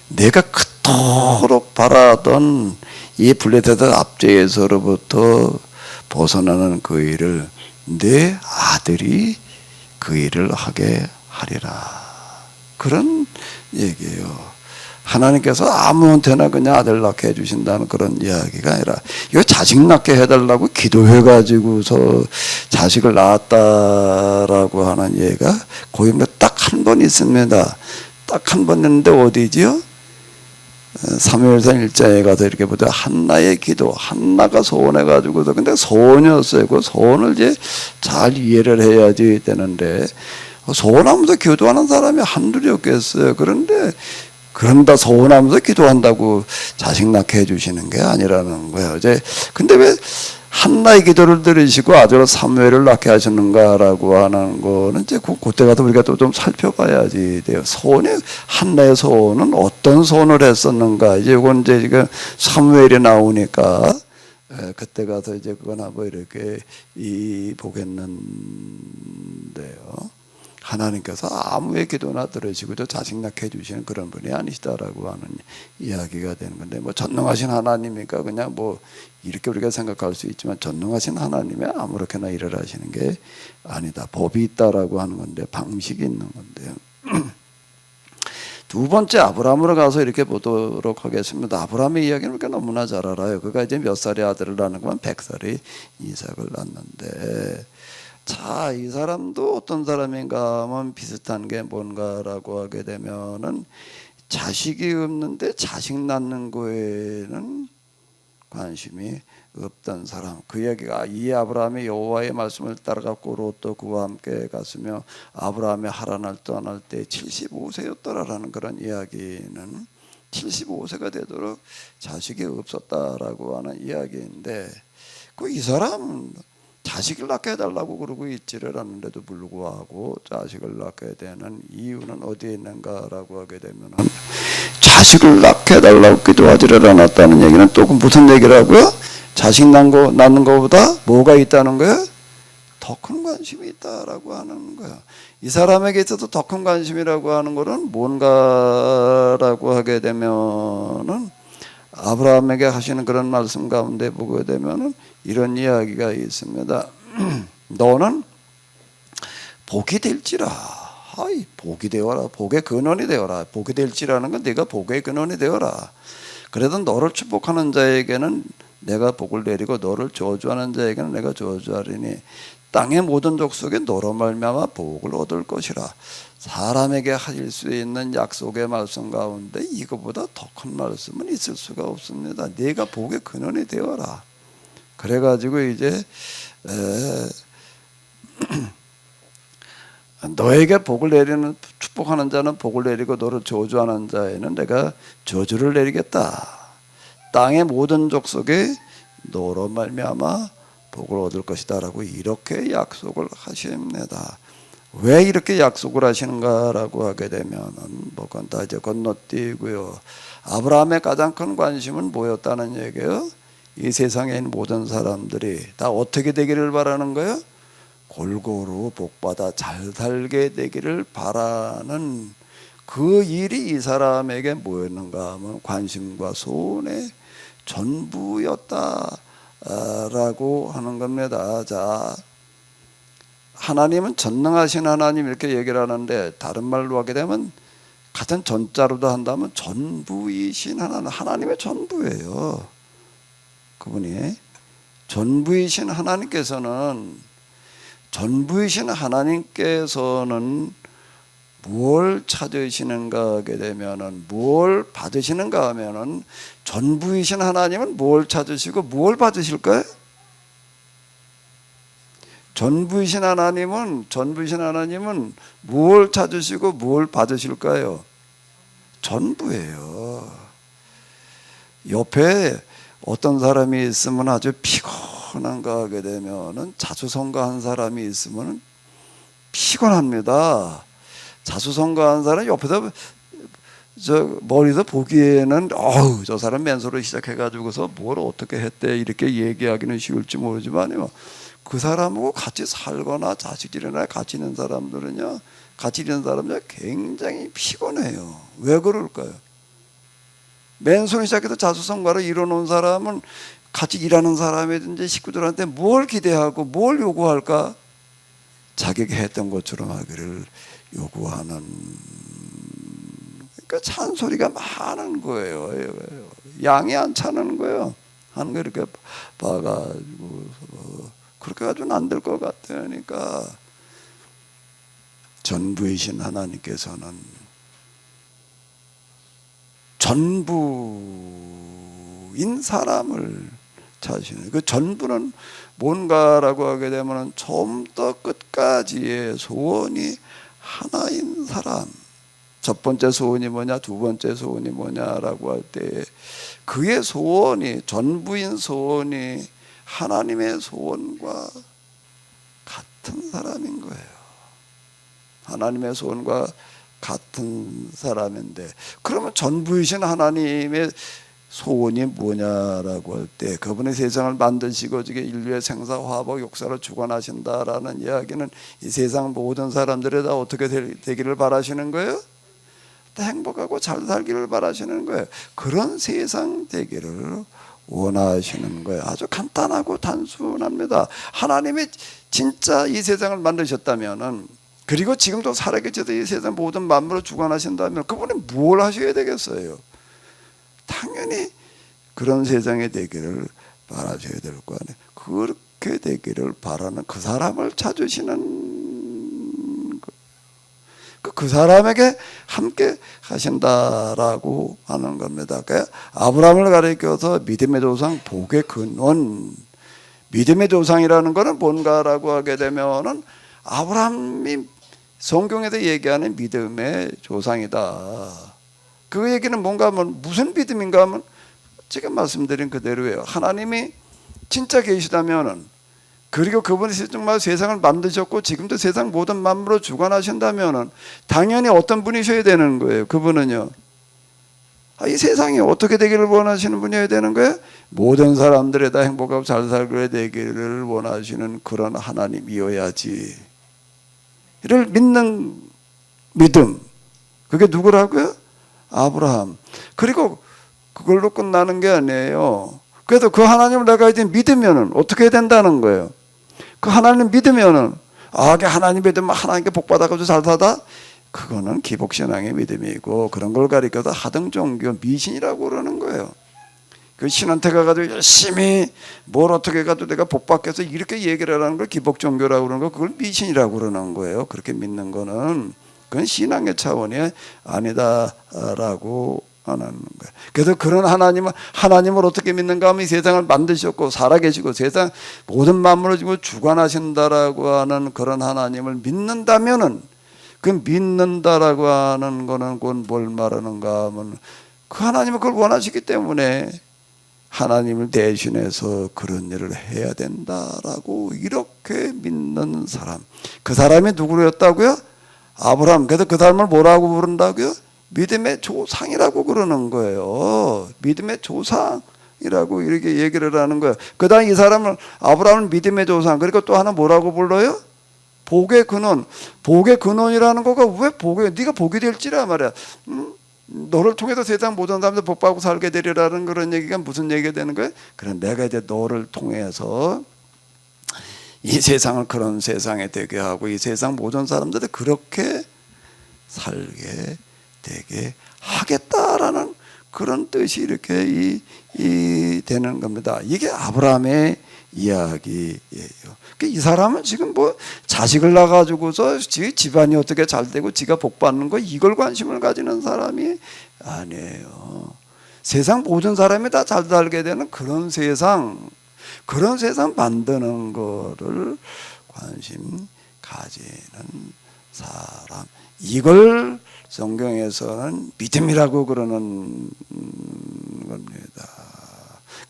내가 그토록 바라던 이 블레셋의 압제에서로부터 벗어나는 그 일을 내 아들이 그 일을 하게 하리라, 그런 얘기예요. 하나님께서 아무한테나 그냥 아들 낳게 해주신다는 그런 이야기가 아니라, 이거 자식 낳게 해달라고 기도해가지고서 자식을 낳았다라고 하는 얘기가 고인에 딱 한 번 있습니다. 딱 한 번 있는데 어디지요? 사무엘상 1장에 가서 이렇게 보자. 한나의 기도, 한나가 소원해가지고서, 근데 소원이었어요. 그 소원을 이제 잘 이해를 해야지 되는데, 소원하면서 기도하는 사람이 한둘이 없겠어요. 그런다 소원하면서 기도한다고 자식 낳게 해주시는 게 아니라는 거예요. 이제 근데 왜 한나의 기도를 들으시고 아들 사무엘을 낳게 하셨는가라고 하는 거는 이제 그때 가서 우리가 또 좀 살펴봐야지 돼요. 한나의 소원은 어떤 소원을 했었는가. 이제 이건 이제 지금 사무엘이 나오니까 그때 가서 이제 그건 한번 이렇게 보겠는데요. 하나님께서 아무의 기도나 들으시고도 자식 낳게 해주시는 그런 분이 아니시다라고 하는 이야기가 되는 건데, 뭐 전능하신 하나님이니까 그냥 뭐 이렇게 우리가 생각할 수 있지만, 전능하신 하나님이 아무렇게나 일을 하시는 게 아니다. 법이 있다라고 하는 건데, 방식이 있는 건데요. 두 번째 아브라함으로 가서 이렇게 보도록 하겠습니다. 아브라함의 이야기는 우리가 너무나 잘 알아요. 그가 이제 몇 살의 아들을 낳는 건 100살의 이삭을 낳는데, 자, 이 사람도 어떤 사람인가 하면 비슷한 게 뭔가라고 하게 되면은, 자식이 없는데 자식 낳는 거에는 관심이 없던 사람. 그 얘기가, 이 아브라함이 여호와의 말씀을 따라갔고 롯도 그와 함께 갔으며 아브라함이 하란을 떠날 때 75세였더라라는 그런 이야기는 75세가 되도록 자식이 없었다라고 하는 이야기인데, 이 사람 자식을 낳게 해달라고 그러고 있지를 않는데도 불구하고 자식을 낳게 되는 이유는 어디에 있는가라고 하게 되면, 자식을 낳게 해달라고 기도하지를 않았다는 얘기는 또 무슨 얘기라고요? 자식 낳는 것보다 뭐가 있다는 거예요? 더 큰 관심이 있다라고 하는 거예요. 이 사람에게 있어서 더 큰 관심이라고 하는 것은 뭔가라고 하게 되면은, 아브라함에게 하시는 그런 말씀 가운데 보게 되면은 이런 이야기가 있습니다. 너는 복이 될지라. 복이 되어라. 복의 근원이 되어라. 복이 될지라는 건 네가 복의 근원이 되어라. 그래도 너를 축복하는 자에게는 내가 복을 내리고 너를 저주하는 자에게는 내가 저주하리니 땅의 모든 족속에 너로 말미암아 복을 얻을 것이라. 사람에게 하실 수 있는 약속의 말씀 가운데 이거보다 더 큰 말씀은 있을 수가 없습니다. 네가 복의 근원이 되어라. 그래가지고 이제 너에게 복을 내리는, 축복하는 자는 복을 내리고 너를 저주하는 자에는 내가 저주를 내리겠다. 땅의 모든 족속에 너로 말미암아 복을 얻을 것이다라고 이렇게 약속을 하십니다. 왜 이렇게 약속을 하시는가라고 하게 되면은 뭐 그건 다 이제 건너뛰고요. 아브라함의 가장 큰 관심은 뭐였다는 얘기예요? 이 세상에 있는 모든 사람들이 다 어떻게 되기를 바라는 거예요? 골고루 복받아 잘 살게 되기를 바라는 그 일이 이 사람에게 뭐였는가 하면 관심과 소원의 전부였다라고 하는 겁니다. 자, 하나님은 전능하신 하나님 이렇게 얘기를 하는데, 다른 말로 하게 되면 같은 전자로도 한다면 전부이신 하나님의 전부예요. 그분이 전부이신 하나님께서는 무엇 찾으시는가 하게 되면은, 무엇 받으시는가 하면은, 전부이신 하나님은 무엇 찾으시고 무엇 받으실까요? 전부이신 하나님은 무엇 찾으시고 무엇 받으실까요? 전부예요. 옆에 어떤 사람이 있으면 아주 피곤한가 하게 되면은, 자수성가한 사람이 있으면 피곤합니다. 자수성가한 사람이 옆에서 저 머리도 보기에는 어우 저 사람 맨소로 시작해가지고서 뭘 어떻게 했대 이렇게 얘기하기는 쉬울지 모르지만요, 그 사람하고 같이 살거나 자식들이나 같이 있는 사람들은요, 같이 있는 사람은 굉장히 피곤해요. 왜 그럴까요? 맨손 시작해서 자수성가를 이뤄놓은 사람은 같이 일하는 사람이든지 식구들한테 뭘 기대하고 뭘 요구할까? 자기가 했던 것처럼 하기를 요구하는, 그러니까 잔소리가 많은 거예요. 양이 안 차는 거예요. 하는 거 이렇게 봐가지고 그렇게 가지고는 안 될 것 같아요. 그러니까 전부이신 하나님께서는 전부인 사람을 찾으시는, 그 전부는 뭔가라고 하게 되면 처음부터 끝까지의 소원이 하나인 사람. 첫 번째 소원이 뭐냐, 두 번째 소원이 뭐냐라고 할 때 그의 소원이, 전부인 소원이 하나님의 소원과 같은 사람인 거예요. 하나님의 소원과 같은 사람인데, 그러면 전부이신 하나님의 소원이 뭐냐라고 할 때, 그분의 세상을 만드시고 인류의 생사, 화복, 역사를 주관하신다라는 이야기는 이 세상 모든 사람들이 다 어떻게 되기를 바라시는 거예요? 다 행복하고 잘 살기를 바라시는 거예요. 그런 세상 되기를 원하시는 거예요. 아주 간단하고 단순합니다. 하나님이 진짜 이 세상을 만드셨다면은, 그리고 지금도 살아계셔서 이 세상 모든 만물을 주관하신다면 그분이 뭘 하셔야 되겠어요? 당연히 그런 세상이 되기를 바라셔야 될 거 아니에요. 그렇게 되기를 바라는 그 사람을 찾으시는, 그 사람에게 함께 하신다라고 하는 겁니다. 그러니까 아브라함을 가리켜서 믿음의 조상, 복의 근원. 믿음의 조상이라는 것은 뭔가라고 하게 되면은 아브라함이 성경에서 얘기하는 믿음의 조상이다. 그 얘기는 뭔가 하면 무슨 믿음인가 하면 지금 말씀드린 그대로예요. 하나님이 진짜 계시다면은, 그리고 그분이 정말 세상을 만드셨고 지금도 세상 모든 만물을 주관하신다면은 당연히 어떤 분이셔야 되는 거예요. 그분은요, 이 세상이 어떻게 되기를 원하시는 분이어야 되는 거예요? 모든 사람들이 다 행복하고 잘 살게 되기를 원하시는 그런 하나님이어야지. 이를 믿는 믿음, 그게 누구라고요? 아브라함. 그리고 그걸로 끝나는 게 아니에요. 그래도 그 하나님을 내가 이제 믿으면은 어떻게 된다는 거예요? 그 하나님 믿으면은, 그 하나님 믿으면 하나님께 복 받아가지고 잘 사다? 그거는 기복신앙의 믿음이고, 그런 걸 가리켜서 하등종교, 미신이라고 그러는 거예요. 그 신한테 가가지고 열심히 뭘 어떻게 해가지고 내가 복 받겠어 이렇게 얘기를 하는 걸 기복종교라고 그러는 거, 그걸 미신이라고 그러는 거예요. 그렇게 믿는 거는 그건 신앙의 차원이 아니다라고 하는 거예요. 그래서 그런 하나님을 어떻게 믿는가 하면 이 세상을 만드셨고 살아계시고 세상 모든 만물을 지금 주관하신다라고 하는 그런 하나님을 믿는다면은, 그 믿는다라고 하는 거는 그건 뭘 말하는가 하면 그 하나님은 그걸 원하시기 때문에 하나님을 대신해서 그런 일을 해야 된다라고 이렇게 믿는 사람, 그 사람이 누구였다고요? 아브라함. 그래서 그 사람을 뭐라고 부른다고요? 믿음의 조상이라고 그러는 거예요. 믿음의 조상이라고 이렇게 얘기를 하는 거예요. 그 다음 이 사람을, 아브라함은 믿음의 조상, 그리고 또 하나 뭐라고 불러요? 복의 근원. 복의 근원이라는 거가 왜 복이에요? 네가 복이 될지라 말이야. 너를 통해서 세상 모든 사람들 복 받고 살게 되리라는 그런 얘기가 무슨 얘기가 되는 거예요? 그럼 내가 이제 너를 통해서 이 세상을 그런 세상에 되게 하고 이 세상 모든 사람들이 그렇게 살게 되게 하겠다라는 그런 뜻이 이렇게 되는 겁니다. 이게 아브라함의 이야기예요. 이 사람은 지금 뭐 자식을 낳아가지고서 집안이 어떻게 잘 되고 지가 복 받는 거 이걸 관심을 가지는 사람이 아니에요. 세상 모든 사람이 다 잘 살게 되는 그런 세상 만드는 거를 관심 가지는 사람, 이걸 성경에서는 믿음이라고 그러는 겁니다.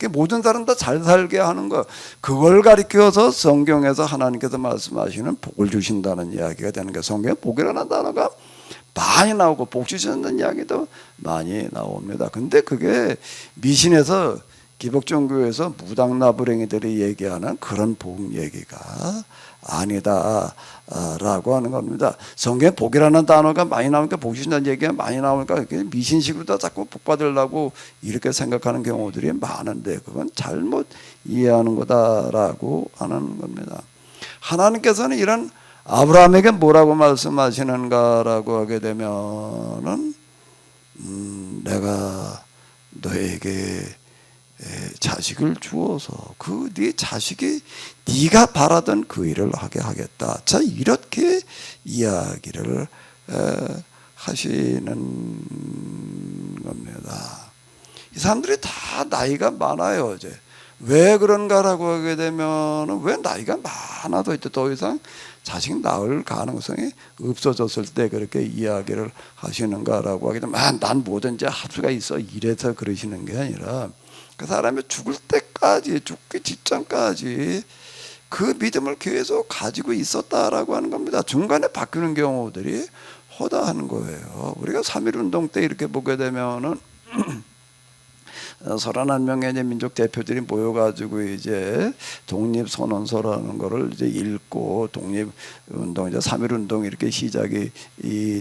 모든 사람 다 잘 살게 하는 거, 그걸 가리켜서 성경에서 하나님께서 말씀하시는 복을 주신다는 이야기가 되는 거예요. 성경에 복이라는 단어가 많이 나오고 복지 주는 이야기도 많이 나옵니다. 근데 그게 미신에서 기복종교에서 무당나부랭이들이 얘기하는 그런 복 얘기가 아니다라고 하는 겁니다. 성경에 복이라는 단어가 많이 나오니까 복이 주는 얘기가 많이 나오니까 미신식으로 다 자꾸 복 받으려고 이렇게 생각하는 경우들이 많은데 그건 잘못 이해하는 거다라고 하는 겁니다. 하나님께서는 이런 아브라함에게 뭐라고 말씀하시는가라고 하게 되면은 내가 너에게 자식을 주어서 그 네 자식이 네가 바라던 그 일을 하게 하겠다. 자, 이렇게 이야기를 하시는 겁니다. 이 사람들이 다 나이가 많아요. 이제 왜 그런가라고 하게 되면 왜 나이가 많아도 이제 더 이상 자식 낳을 가능성이 없어졌을 때 그렇게 이야기를 하시는가라고 하게 되면 난 뭐든지 합수가 있어 이래서 그러시는 게 아니라 그 사람이 죽을 때까지 죽기 직전까지 그 믿음을 계속 가지고 있었다라고 하는 겁니다. 중간에 바뀌는 경우들이 허다한 거예요. 우리가 3.1운동 때 이렇게 보게 되면은 31명의 이제 민족 대표들이 모여가지고 이제 독립선언서라는 거를 이제 읽고 독립운동, 이제 3.1운동 이렇게 시작이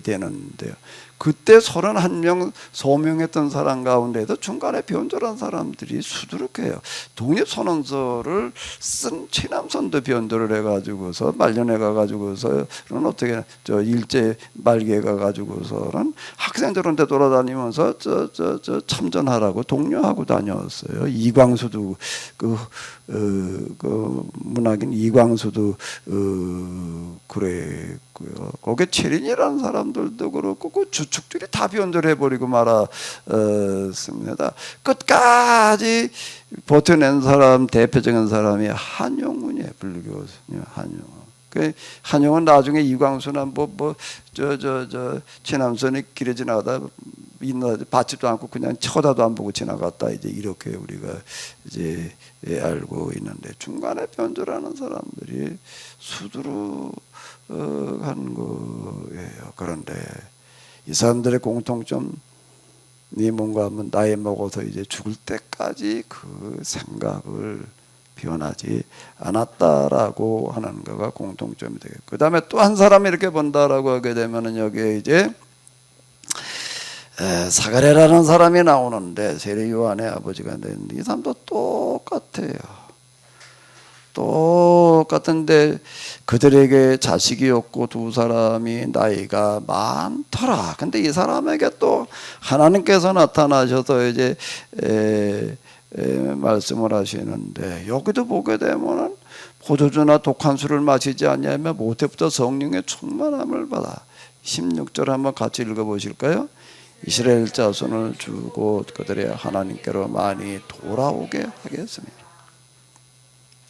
되는데요. 그때 31명 소명했던 사람 가운데도 중간에 변절한 사람들이 수두룩해요. 독립선언서를 쓴 최남선도 변절을 해가지고서 말년에 가가지고서는 어떻게 일제 말기에 가가지고서는 학생들한테 돌아다니면서 저 참전하라고 독려하고 다녔어요. 이광수도 그 문학인 이광수도 그랬고요. 거기에 최린이라는 사람들도 그렇고 그 주축들이 다 변절해버리고 말았습니다. 끝까지 버텨낸 사람 대표적인 사람이 한용운이에요. 불교 한용운. 그 한용은 나중에 이광수나 최남선이 길에 지나가다 받지도 않고 그냥 쳐다도 안 보고 지나갔다 이제 이렇게 우리가 이제 알고 있는데 중간에 변절하는 사람들이 수두룩한 거예요. 그런데 이 사람들의 공통점이 뭔가 하면 나이 먹어서 이제 죽을 때까지 그 생각을 변하지 않았다라고 하는 거가 공통점이 되겠고, 그 다음에 또 한 사람이 이렇게 본다라고 하게 되면은 여기에 이제 사가랴라는 사람이 나오는데 세례 요한의 아버지가 되는데 이 사람도 똑같아요. 똑같은데 그들에게 자식이 없고 두 사람이 나이가 많더라. 근데 이 사람에게 또 하나님께서 나타나셔서 이제 말씀을 하시는데 여기도 보게 되면은 포도주나 독한 술을 마시지 않냐면 모태부터 성령의 충만함을 받아. 16절 한번 같이 읽어보실까요? 이스라엘 자손을 주고 그들의 하나님께로 많이 돌아오게 하겠습니다.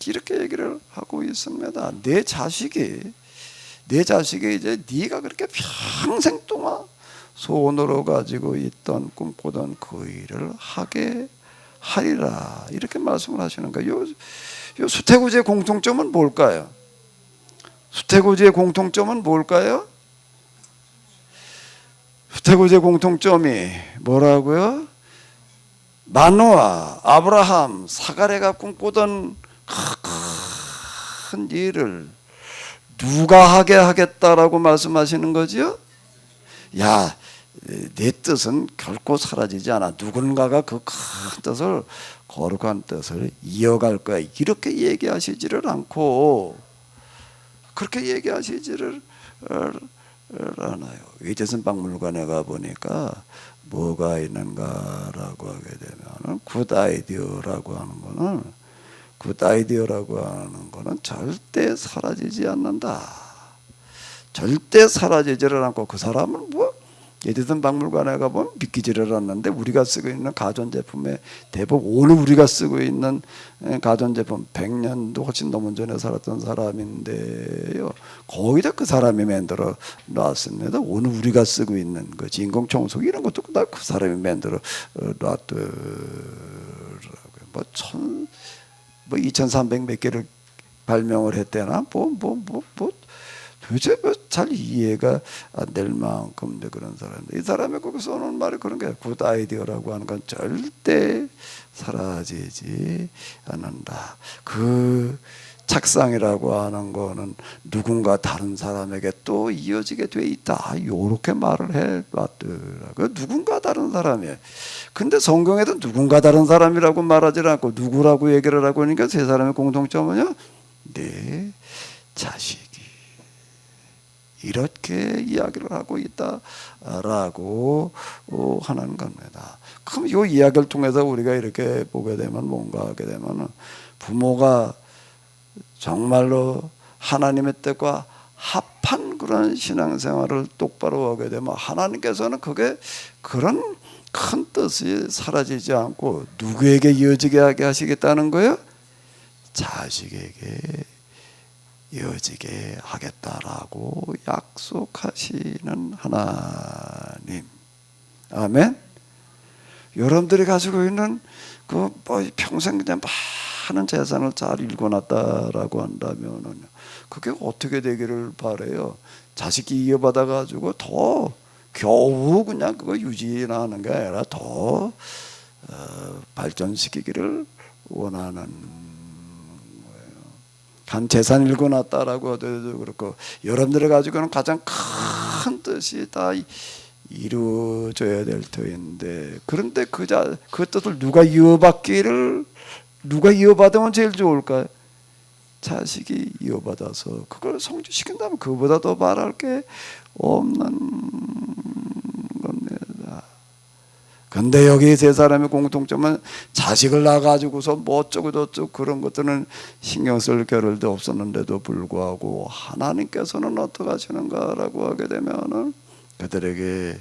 이렇게 얘기를 하고 있습니다. 내 자식이 이제 네가 그렇게 평생 동안 소원으로 가지고 있던 꿈꾸던 그 일을 하게 하리라 이렇게 말씀을 하시는 거예요. 요 수태구지의 공통점은 뭘까요? 수태구지의 공통점은 뭘까요? 수태구지의 공통점이 뭐라고요? 마노아, 아브라함, 사가랴가 꿈꾸던 큰 일을 누가 하게 하겠다라고 말씀하시는 거죠? 야, 내 뜻은 결코 사라지지 않아. 누군가가 그 큰 뜻을, 거룩한 뜻을 이어갈 거야. 이렇게 얘기하시지를 않고 그렇게 얘기하시지를 않아요. 외제선 박물관에 가보니까 뭐가 있는가라고 하게 되면 굿 아이디어라고 하는 거는 절대 사라지지 않는다. 절대 사라지지를 않고 그 사람은 예대선 박물관에 가보면 믿기지를 않는데 우리가 쓰고 있는 가전제품의 대부분 오늘 우리가 쓰고 있는 가전제품 100년도 훨씬 넘은 전에 살았던 사람인데요. 거의 다 그 사람이 만들어 놨습니다. 오늘 우리가 쓰고 있는 그 인공청소기 이런 것도 다 그 사람이 만들어 놨더라고요. 2300 몇 개를 발명을 했대나 도대체 잘 이해가 안 될 만큼 그런 사람들. 이 사람이 거기서 오는 말이 그런 거야. 굿 아이디어라고 하는 건 절대 사라지지 않는다. 그 착상이라고 하는 거는 누군가 다른 사람에게 또 이어지게 돼 있다. 이렇게 말을 해봤더라고요. 누군가 다른 사람이에요. 근데 성경에도 누군가 다른 사람이라고 말하지 않고 누구라고 얘기를 하고 하니까 세 사람의 공통점은요, 내 자식이 이렇게 이야기를 하고 있다라고 하는 겁니다. 그럼 이 이야기를 통해서 우리가 이렇게 보게 되면 뭔가 하게 되면 부모가 정말로 하나님의 뜻과 합한 그런 신앙생활을 똑바로 하게 되면 하나님께서는 그게 그런 큰 뜻이 사라지지 않고 누구에게 이어지게 하게 하시겠다는 거예요? 자식에게 이어지게 하겠다라고 약속하시는 하나님. 아멘. 여러분들이 가지고 있는 그 뭐 평생 그냥 많은 재산을 잘 일궈놨다라고 한다면은 그게 어떻게 되기를 바래요? 자식이 이어받아 가지고 더 겨우 그냥 그거 유지하는 게 아니라 더 발전시키기를 원하는 거예요. 한 재산 일궈놨다라고 하더라도 그렇고 여러분들이 가지고는 가장 큰 뜻이 다 이루어져야 될 터인데 그런데 그 뜻을 누가 이어받으면 제일 좋을까요? 자식이 이어받아서 그걸 성취시킨다면 그보다 더 말할 게 없는 겁니다. 근데 여기 세 사람의 공통점은 자식을 낳아가지고서 뭐 어쩌고 저쩌고 그런 것들은 신경 쓸 겨를도 없었는데도 불구하고 하나님께서는 어떻게 하시는가라고 하게 되면은 그들에게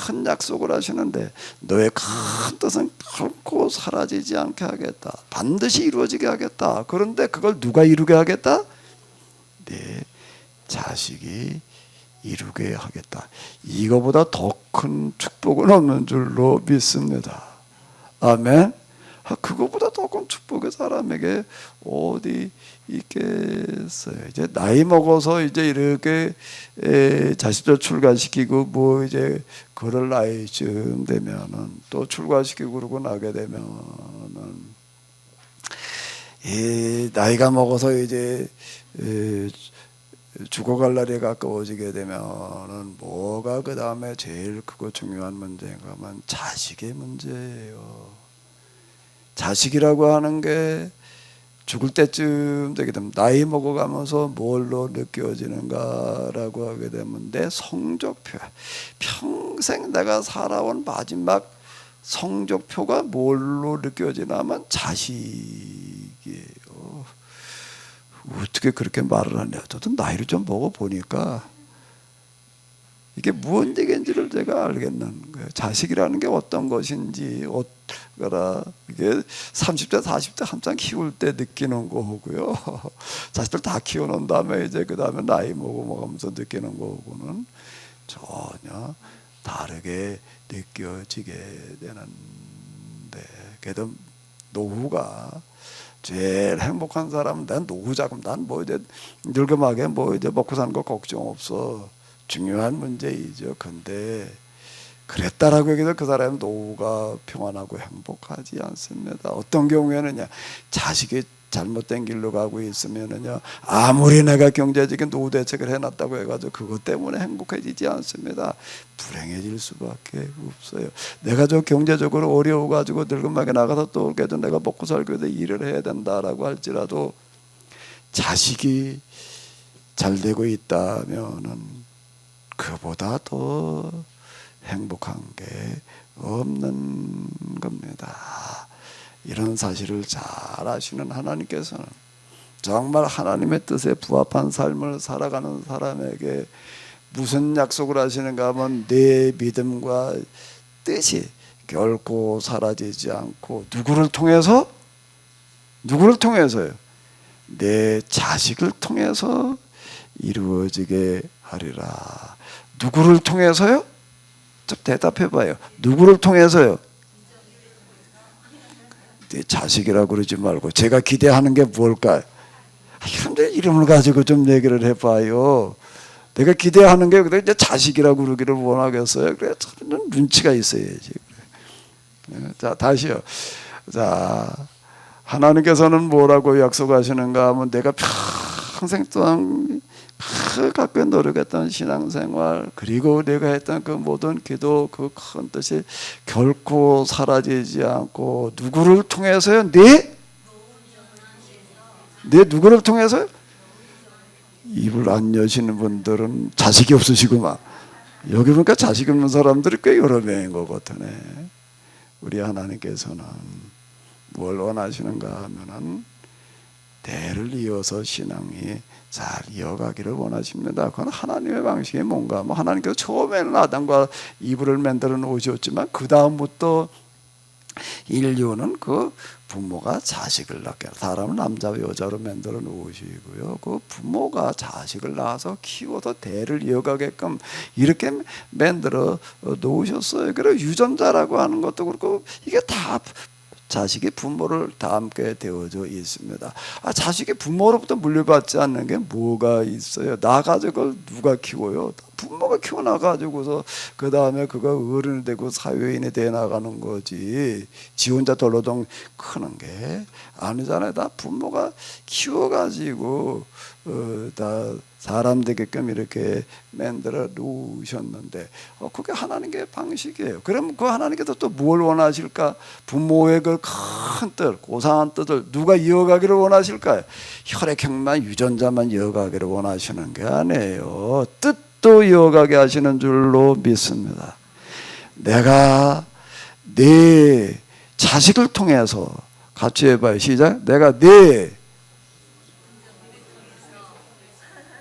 큰 약속을 하시는데 너의 큰 뜻은 결코 사라지지 않게 하겠다. 반드시 이루어지게 하겠다. 그런데 그걸 누가 이루게 하겠다? 내 자식이 이루게 하겠다. 이거보다 더 큰 축복은 없는 줄로 믿습니다. 아멘. 그거보다 더 큰 축복이 사람에게 어디 있겠어요. 이제 나이 먹어서 이제 이렇게 자식들 출가시키고 뭐 이제 그럴 나이쯤 되면은 또 출가시키고 그러고 나게 되면은 이 나이가 먹어서 이제 죽어갈 날이 가까워지게 되면은 뭐가 그 다음에 제일 크고 중요한 문제인가 하면 자식의 문제예요. 자식이라고 하는 게 죽을 때쯤 되게 되면 나이 먹어가면서 뭘로 느껴지는가라고 하게 되면 내 성적표, 평생 내가 살아온 마지막 성적표가 뭘로 느껴지나 하면 자식이에요. 어떻게 그렇게 말을 하냐. 저도 나이를 좀 먹어보니까 이게 무슨 얘기인지를 제가 알겠는 거예요. 자식이라는 게 어떤 것인지 이게 30대 40대 한창 키울 때 느끼는 거고요. 자식들 다 키워놓은 다음에 이제 그 다음에 나이 먹어가면서 느끼는 거고는 전혀 다르게 느껴지게 되는데 그래도 노후가 제일 행복한 사람은 난 노후자금 난 뭐 이제 늙음하게 뭐 이제 먹고 사는 거 걱정 없어. 중요한 문제이죠. 근데 그랬다라고 해서 그 사람은 노후가 평안하고 행복하지 않습니다. 어떤 경우에는요, 자식이 잘못된 길로 가고 있으면은요, 아무리 내가 경제적인 노후 대책을 해놨다고 해가지고 그것 때문에 행복해지지 않습니다. 불행해질 수밖에 없어요. 내가 저 경제적으로 어려워가지고 늙음하게 나가서 또 그래도 내가 먹고 살기 위해서 일을 해야 된다라고 할지라도 자식이 잘 되고 있다면은 그보다 더 행복한 게 없는 겁니다. 이런 사실을 잘 아시는 하나님께서는 정말 하나님의 뜻에 부합한 삶을 살아가는 사람에게 무슨 약속을 하시는가 하면 내 믿음과 뜻이 결코 사라지지 않고 누구를 통해서요? 내 자식을 통해서 이루어지게 하리라. 누구를 통해서요? 좀 대답해봐요. 누구를 통해서요? 내 자식이라고 그러지 말고 제가 기대하는 게 뭘까요? 이런 사람들의 이름을 가지고 좀 얘기를 해봐요. 내가 기대하는 게 이제 자식이라고 그러기를 원하겠어요. 그래, 저는 눈치가 있어야지. 자, 다시요. 자, 하나님께서는 뭐라고 약속하시는가 하면 내가 평생 동안 갖고 노력했던 신앙생활 그리고 내가 했던 그 모든 기도 그 큰 뜻이 결코 사라지지 않고 누구를 통해서요? 네 누구를 통해서요? 입을 안 여시는 분들은 자식이 없으시구만. 여기 보니까 자식 없는 사람들이 꽤 여러 명인 것 같으네. 우리 하나님께서는 뭘 원하시는가 하면은 대를 이어서 신앙이 잘 이어가기를 원하십니다. 그건 하나님의 방식이 뭔가 뭐 하나님께서 처음에는 아담과 이브를 만들어 놓으셨지만 그 다음부터 인류는 그 부모가 자식을 낳게 사람은 남자와 여자로 만들어 놓으시고요. 그 부모가 자식을 낳아서 키워서 대를 이어가게끔 이렇게 만들어 놓으셨어요. 그리고 유전자라고 하는 것도 그렇고 이게 다 자식이 부모를 닮게 되어져 있습니다. 자식이 부모로부터 물려받지 않는 게 뭐가 있어요? 나 가지고 누가 키워요? 부모가 키워나가지고서 그 다음에 그가 어른이 되고 사회인이 돼 나가는 거지. 지 혼자 덜러덩 크는 게 아니잖아요. 다 부모가 키워가지고 다 사람 되게끔 이렇게 만들어 놓으셨는데 그게 하나님의 방식이에요. 그럼 그 하나님께서 또 뭘 원하실까? 부모의 그 큰 뜻, 고상한 뜻을 누가 이어가기를 원하실까요? 혈액형만 유전자만 이어가기를 원하시는 게 아니에요. 뜻도 이어가게 하시는 줄로 믿습니다. 내가 내 자식을 통해서 같이 해봐요. 시작. 내가 내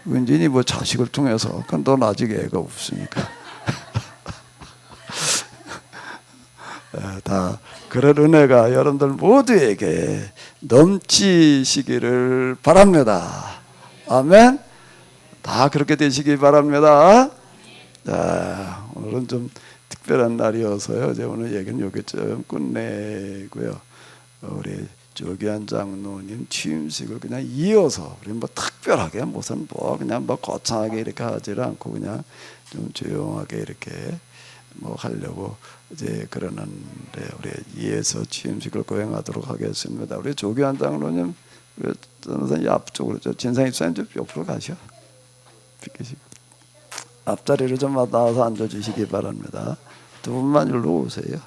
은진이 뭐 자식을 통해서 그건 넌 아직 애가 없으니까 다 그런 은혜가 여러분들 모두에게 넘치시기를 바랍니다. 아멘. 다 그렇게 되시기 바랍니다. 자, 오늘은 좀 특별한 날이어서요. 이제 오늘 얘기는 여기 좀 끝내고요. 우리 조기환 장로님 취임식을 그냥 이어서 우리 뭐 특별하게 무슨 뭐 그냥 뭐 거창하게 이렇게 하지 않고 그냥 좀 조용하게 이렇게 뭐 하려고 이제 그러는데 우리 이어서 취임식을 거행하도록 하겠습니다. 우리 조기환 장로님 우리 전선생님 앞쪽으로 저 진상 입사님 좀 옆으로 가셔. 비키시고 앞자리로 좀 나와서 앉아주시기 바랍니다. 두 분만 일로 오세요.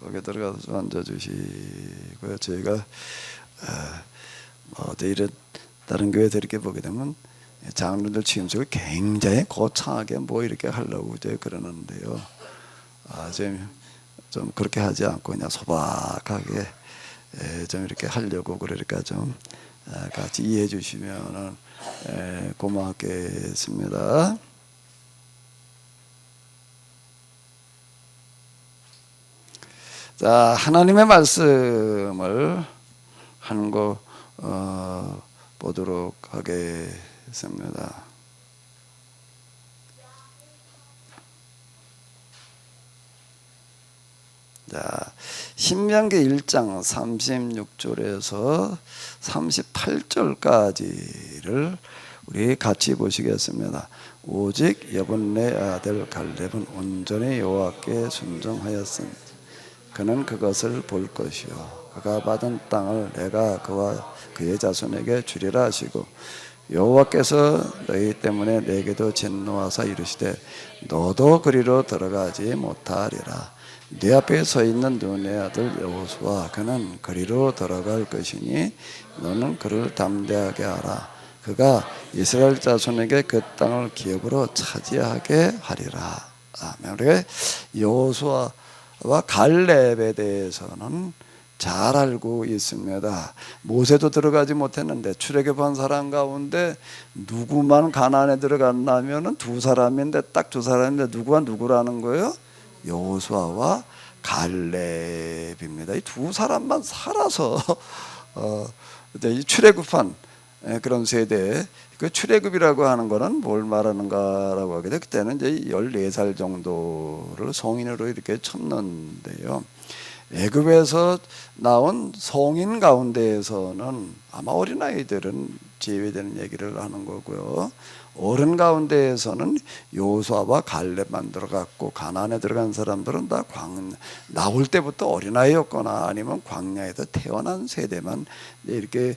거기 들어가서 좀 앉아주시고요. 저희가 어디 이런 다른 교회들 이렇게 보게 되면 장로들 취임식을 굉장히 거창하게 뭐 이렇게 하려고 이제 그러는데요. 좀 그렇게 하지 않고 그냥 소박하게 좀 이렇게 하려고 그러니까 좀 같이 이해해 주시면은 고맙겠습니다. 자, 하나님의 말씀을 한 거 보도록 하겠습니다. 자, 신명기 1장 36절에서 38절까지를 우리 같이 보시겠습니다. 오직 여분네 아들 갈렙은 온전히 여호와께 순종하였으니 그는 그것을 볼 것이요 그가 받은 땅을 내가 그와 그의 자손에게 주리라 하시고 여호와께서 너희 때문에 내게도 진노하사 이르시되 너도 그리로 들어가지 못하리라. 네 앞에 서 있는 눈의 아들 여호수아 그는 그리로 들어갈 것이니 너는 그를 담대하게 하라. 그가 이스라엘 자손에게 그 땅을 기업으로 차지하게 하리라. 아멘. 우리가 여호수아와 갈렙에 대해서는 잘 알고 있습니다. 모세도 들어가지 못했는데 출애굽한 사람 가운데 누구만 가나안에 들어갔냐면은 두 사람인데 딱 두 사람인데 누구와 누구라는 거예요? 여호수아와 갈렙입니다. 이 두 사람만 살아서 이제 이 출애굽한 그런 세대. 그 출애굽이라고 하는 거는 뭘 말하는가라고 하게 돼. 그때는 이제 14살 정도를 성인으로 이렇게 쳤는데요. 애굽에서 나온 성인 가운데에서는 아마 어린아이들은 제외되는 얘기를 하는 거고요. 어른 가운데에서는 여호수아와 갈렙만 들어갔고 가나안에 들어간 사람들은 다 나올 때부터 어린아이였거나 아니면 광야에서 태어난 세대만 이렇게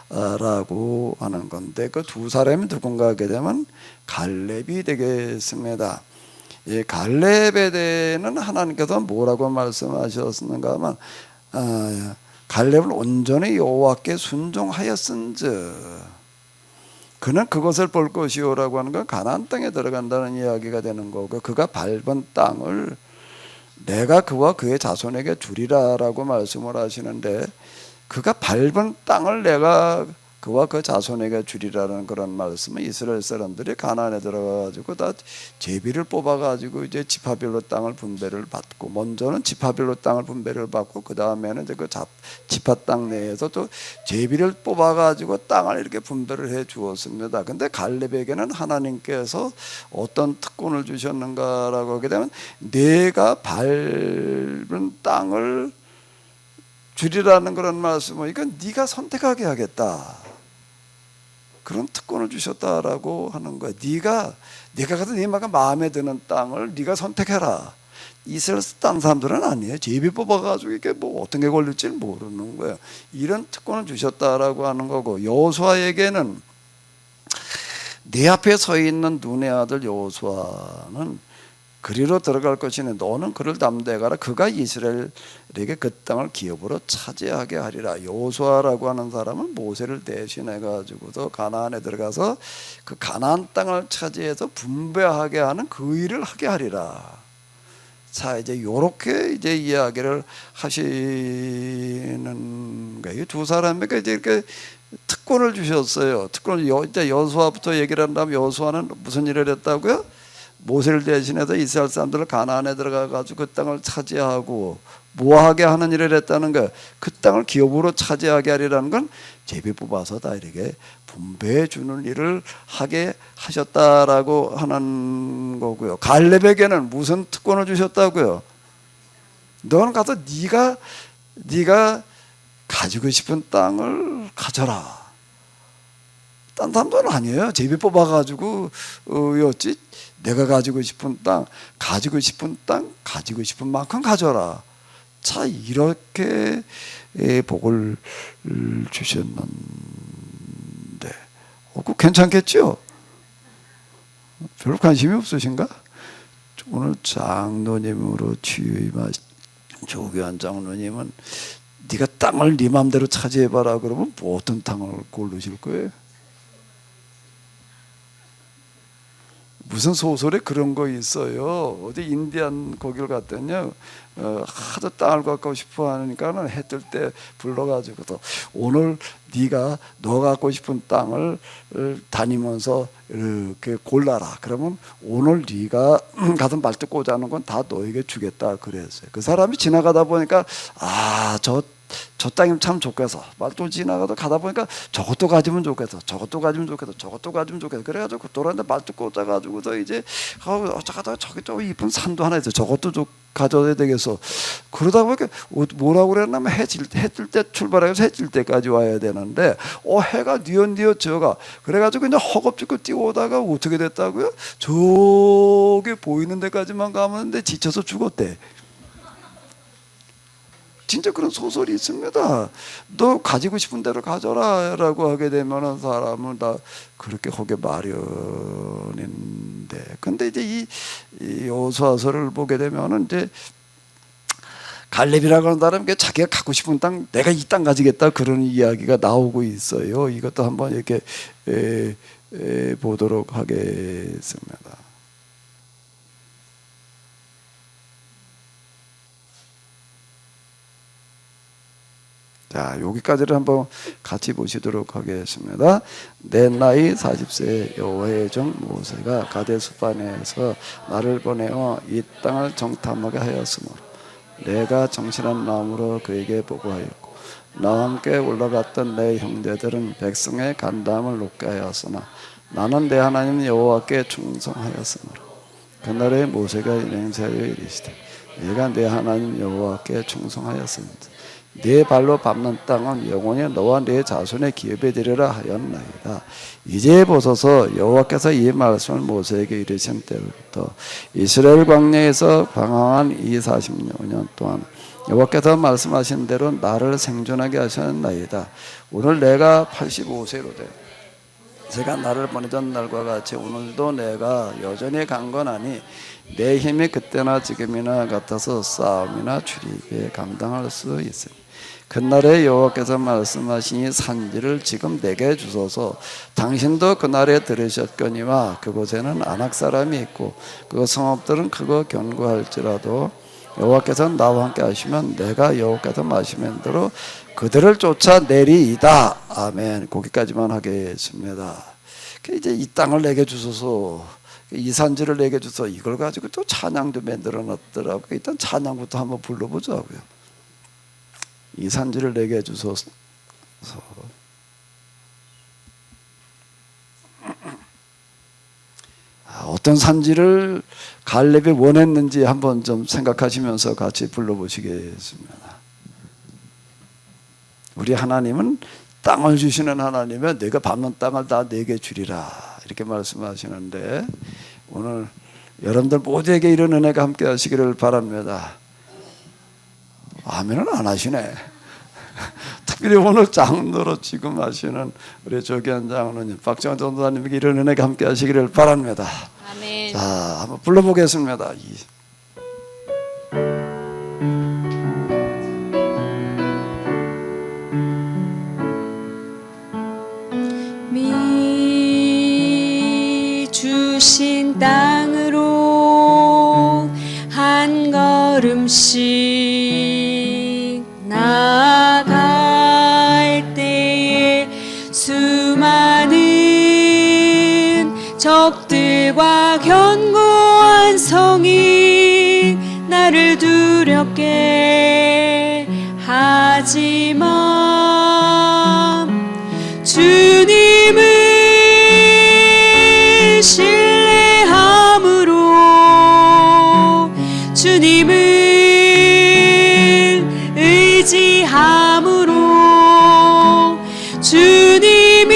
들어갔다라고 하는 건데, 그 두 사람이 누군가 하게 되면 갈렙이 되겠습니다. 이 갈렙에 대해는 하나님께서 뭐라고 말씀하셨는가 하면 갈렙을 온전히 여호와께 순종하였은즉 그는 그것을 볼 것이요라고 하는 건 가나안 땅에 들어간다는 이야기가 되는 거고, 그가 밟은 땅을 내가 그와 그의 자손에게 주리라라고 말씀을 하시는데, 그가 밟은 땅을 내가 그와 그 자손에게 주리라는 그런 말씀은 이스라엘 사람들이 가나안에 들어가가지고 다 제비를 뽑아가지고 이제 지파별로 땅을 분배를 받고, 먼저는 지파별로 땅을 분배를 받고 그 다음에는 이제 그 지파 땅 내에서 또 제비를 뽑아가지고 땅을 이렇게 분배를 해 주었습니다. 근데 갈렙에게는 하나님께서 어떤 특권을 주셨는가라고 하게 되면 내가 밟은 땅을 주리라는 그런 말씀은 이건 네가 선택하게 하겠다, 그런 특권을 주셨다라고 하는 거야. 네가 가서 네 마음에 드는 땅을 네가 선택해라. 이스라엘 땅 사람들은 아니에요. 제비 뽑아가지고 이게 뭐 어떤 게 걸릴지 모르는 거예요. 이런 특권을 주셨다라고 하는 거고, 여호수아에게는 내 앞에 서 있는 눈의 아들 여호수아는 그리로 들어갈 것이니 너는 그를 담대가라. 그가 이스라엘에게 그 땅을 기업으로 차지하게 하리라. 여호수아라고 하는 사람은 모세를 대신해 가지고서 가나안에 들어가서 그 가나안 땅을 차지해서 분배하게 하는 그 일을 하게 하리라. 자, 이제 요렇게 이제 이야기를 하시는 거예요. 두 사람에게 이제 이렇게 특권을 주셨어요. 특권을 이제 여호수아부터 얘기를 한다면, 여호수아는 무슨 일을 했다고요? 모세를 대신해서 이스라엘 사람들을 가나안에 들어가 가지고 그 땅을 차지하고 뭐하게 하는 일을 했다는 거예요. 그 땅을 기업으로 차지하게 하리라는 건 제비 뽑아서 다 이렇게 분배해 주는 일을 하게 하셨다라고 하는 거고요. 갈렙에게는 무슨 특권을 주셨다고요? 너는 가서 네가 가지고 싶은 땅을 가져라. 딴 사람들은 아니에요. 제비 뽑아가지고 였지. 내가 가지고 싶은 땅, 가지고 싶은 만큼 가져라. 자, 이렇게 복을 주셨는데, 그 괜찮겠죠? 별로 관심이 없으신가? 오늘 장로님으로 취임하신 조교한 장로님은 네가 땅을 네 마음대로 차지해봐라 그러면 뭐 어떤 땅을 고르실 거예요? 무슨 소설에 그런 거 있어요. 어디 인디안 거기를 갔더니요, 하도 땅을 갖고 싶어 하니까는 해 뜰 때 불러가지고도 오늘 너 갖고 싶은 땅을 다니면서 이렇게 골라라. 그러면 오늘 네가 가서 말뚝 꽂아놓은 건 다 너에게 주겠다 그랬어요. 그 사람이 지나가다 보니까 저 땅이면 참 좋겠어. 말도 지나가다 가다 보니까 저것도 가지면 좋겠어. 그래가지고 돌아왔는데 말도 꽂아가지고서 이제 저기 저 이쁜 산도 하나 있어. 저것도 가져야 되겠어. 그러다 보니까 뭐라고 그랬냐면 해 뜰 때 출발해서 해 질 때까지 와야 되는데 해가 뉘엿뉘엿 져가. 그래가지고 이제 허겁지겁 뛰어오다가 어떻게 됐다고요? 저기 보이는 데까지만 가면 지쳐서 죽었대. 진짜 그런 소설이 있습니다. 너 가지고 싶은 대로 가져라 라고 하게 되면 사람은 다 그렇게 하게 마련인데, 근데 이제 이 여호수아서를 보게 되면은 이제 갈렙이라고 하는 사람이 자기가 갖고 싶은 땅, 내가 이 땅 가지겠다 그런 이야기가 나오고 있어요. 이것도 한번 이렇게 보도록 하겠습니다. 자, 여기까지를 한번 같이 보시도록 하겠습니다. 내 나이 40세 여호와의 종 모세가 가데스바네에서 나를 보내어 이 땅을 정탐하게 하였으므로 내가 정신한 마음으로 그에게 보고하였고 나와 함께 올라갔던 내 형제들은 백성의 간담을 높게 하였으나 나는 내 하나님 여호와께 충성하였으므로 그날에 모세가 맹세하여 이르시되 내가 내 하나님 여호와께 충성하였습니다. 네 발로 밟는 땅은 영원히 너와 네 자손의 기업에 되리라 하였나이다. 이제 보소서 여호와께서 이 말씀을 모세에게 이르신 때부터 이스라엘 광야에서 방황한 이 40년 동안 여호와께서 말씀하신 대로 나를 생존하게 하셨나이다. 오늘 내가 85세로 돼 제가 나를 보내던 날과 같이 오늘도 내가 여전히 강건하니 내 힘이 그때나 지금이나 같아서 싸움이나 출입에 감당할 수 있으니 그날에 여호와께서 말씀하시니 산지를 지금 내게 주소서. 당신도 그날에 들으셨거니와 그곳에는 아낙 사람이 있고 그 성읍들은 크고 견고할지라도 여호와께서 나와 함께 하시면 내가 여호와께서 말씀한 대로 그들을 쫓아내리이다. 아멘. 거기까지만 하겠습니다. 이제 이 땅을 내게 주소서, 이 산지를 내게 주소서, 이걸 가지고 또 찬양도 만들어 놨더라고요. 일단 찬양부터 한번 불러보자고요. 이 산지를 내게 주소서. 어떤 산지를 갈렙이 원했는지 한번 좀 생각하시면서 같이 불러보시겠습니다. 우리 하나님은 땅을 주시는 하나님이야. 내가 밟는 땅을 다 내게 주리라 이렇게 말씀하시는데 오늘 여러분들 모두에게 이런 은혜가 함께 하시기를 바랍니다. 아멘은 안 하시네. 특별히 오늘 장로로 지금 하시는 우리 조기현 장로님, 박정환 전도사님에게 이런 은혜가 함께 하시기를 바랍니다. 아멘. 자, 한번 불러보겠습니다. 미 주신 땅으로 한 걸음씩 나아갈 때에 수많은 적들과 견고한 성이 나를 두렵게 하지만 주님을 신뢰함으로 주님을 의지함으로 주님이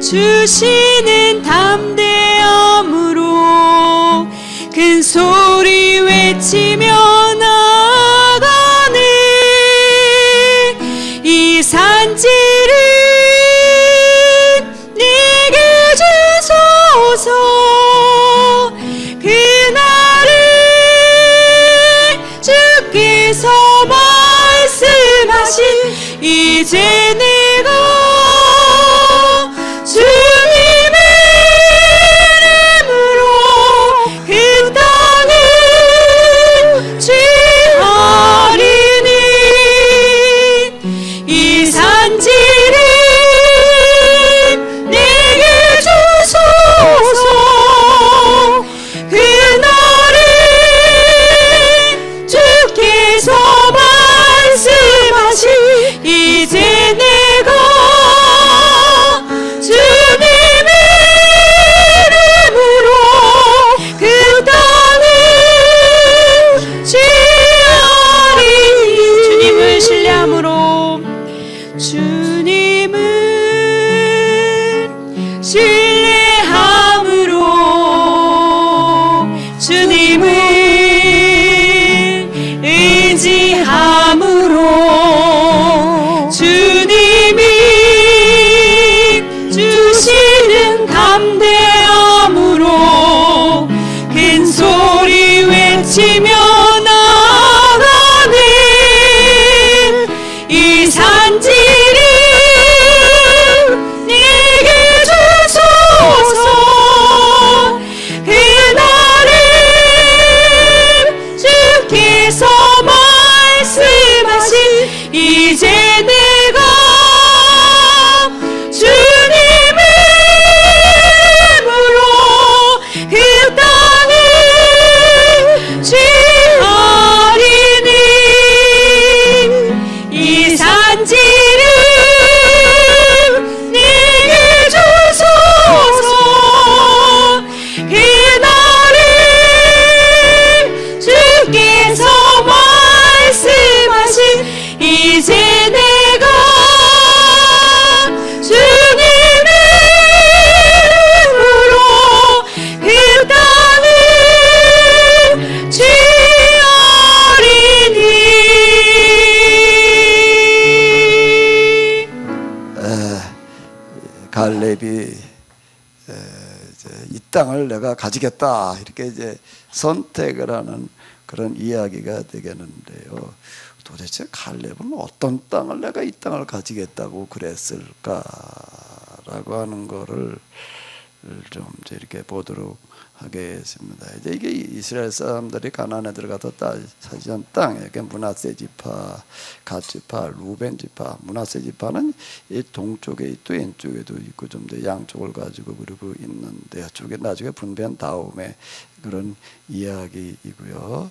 주시는 담대함으로 큰 소리 외치며 나아가는 이 산지를 내게 주소서. 그날에 주께서 말씀하신 이제 내가 주님의 이름으로 그 땅을 취하리니 이 산지를 내게 주소서. 그날에 주께서 말씀하신 이제 내가 주님의 이름으로 그 땅을 취하리니 주님을 신뢰함으로 주님을 신뢰함으로 주님을 의지함으로 주님이 주시는 담대함으로 큰 소리 외치며 나아가는 이 산지를 내게 주소서. 그날에 갈렙이 이 땅을 내가 가지겠다 이렇게 이제 선택을 하는 그런 이야기가 되겠는데요. 도대체 갈렙은 어떤 땅을 내가 이 땅을 가지겠다고 그랬을까라고 하는 거를 좀 이제 이렇게 보도록 하겠습니다. 이제 이게 이스라엘 사람들이 가나안에 들어가서 차지한 땅, 이렇게 므낫세 지파, 갓 지파, 루벤 지파. 므낫세 지파는 이 동쪽에 있고 왼쪽에도 있고 좀 더 양쪽을 가지고 그리고 있는데 이쪽에 나중에 분배한 다음에 그런 이야기이고요.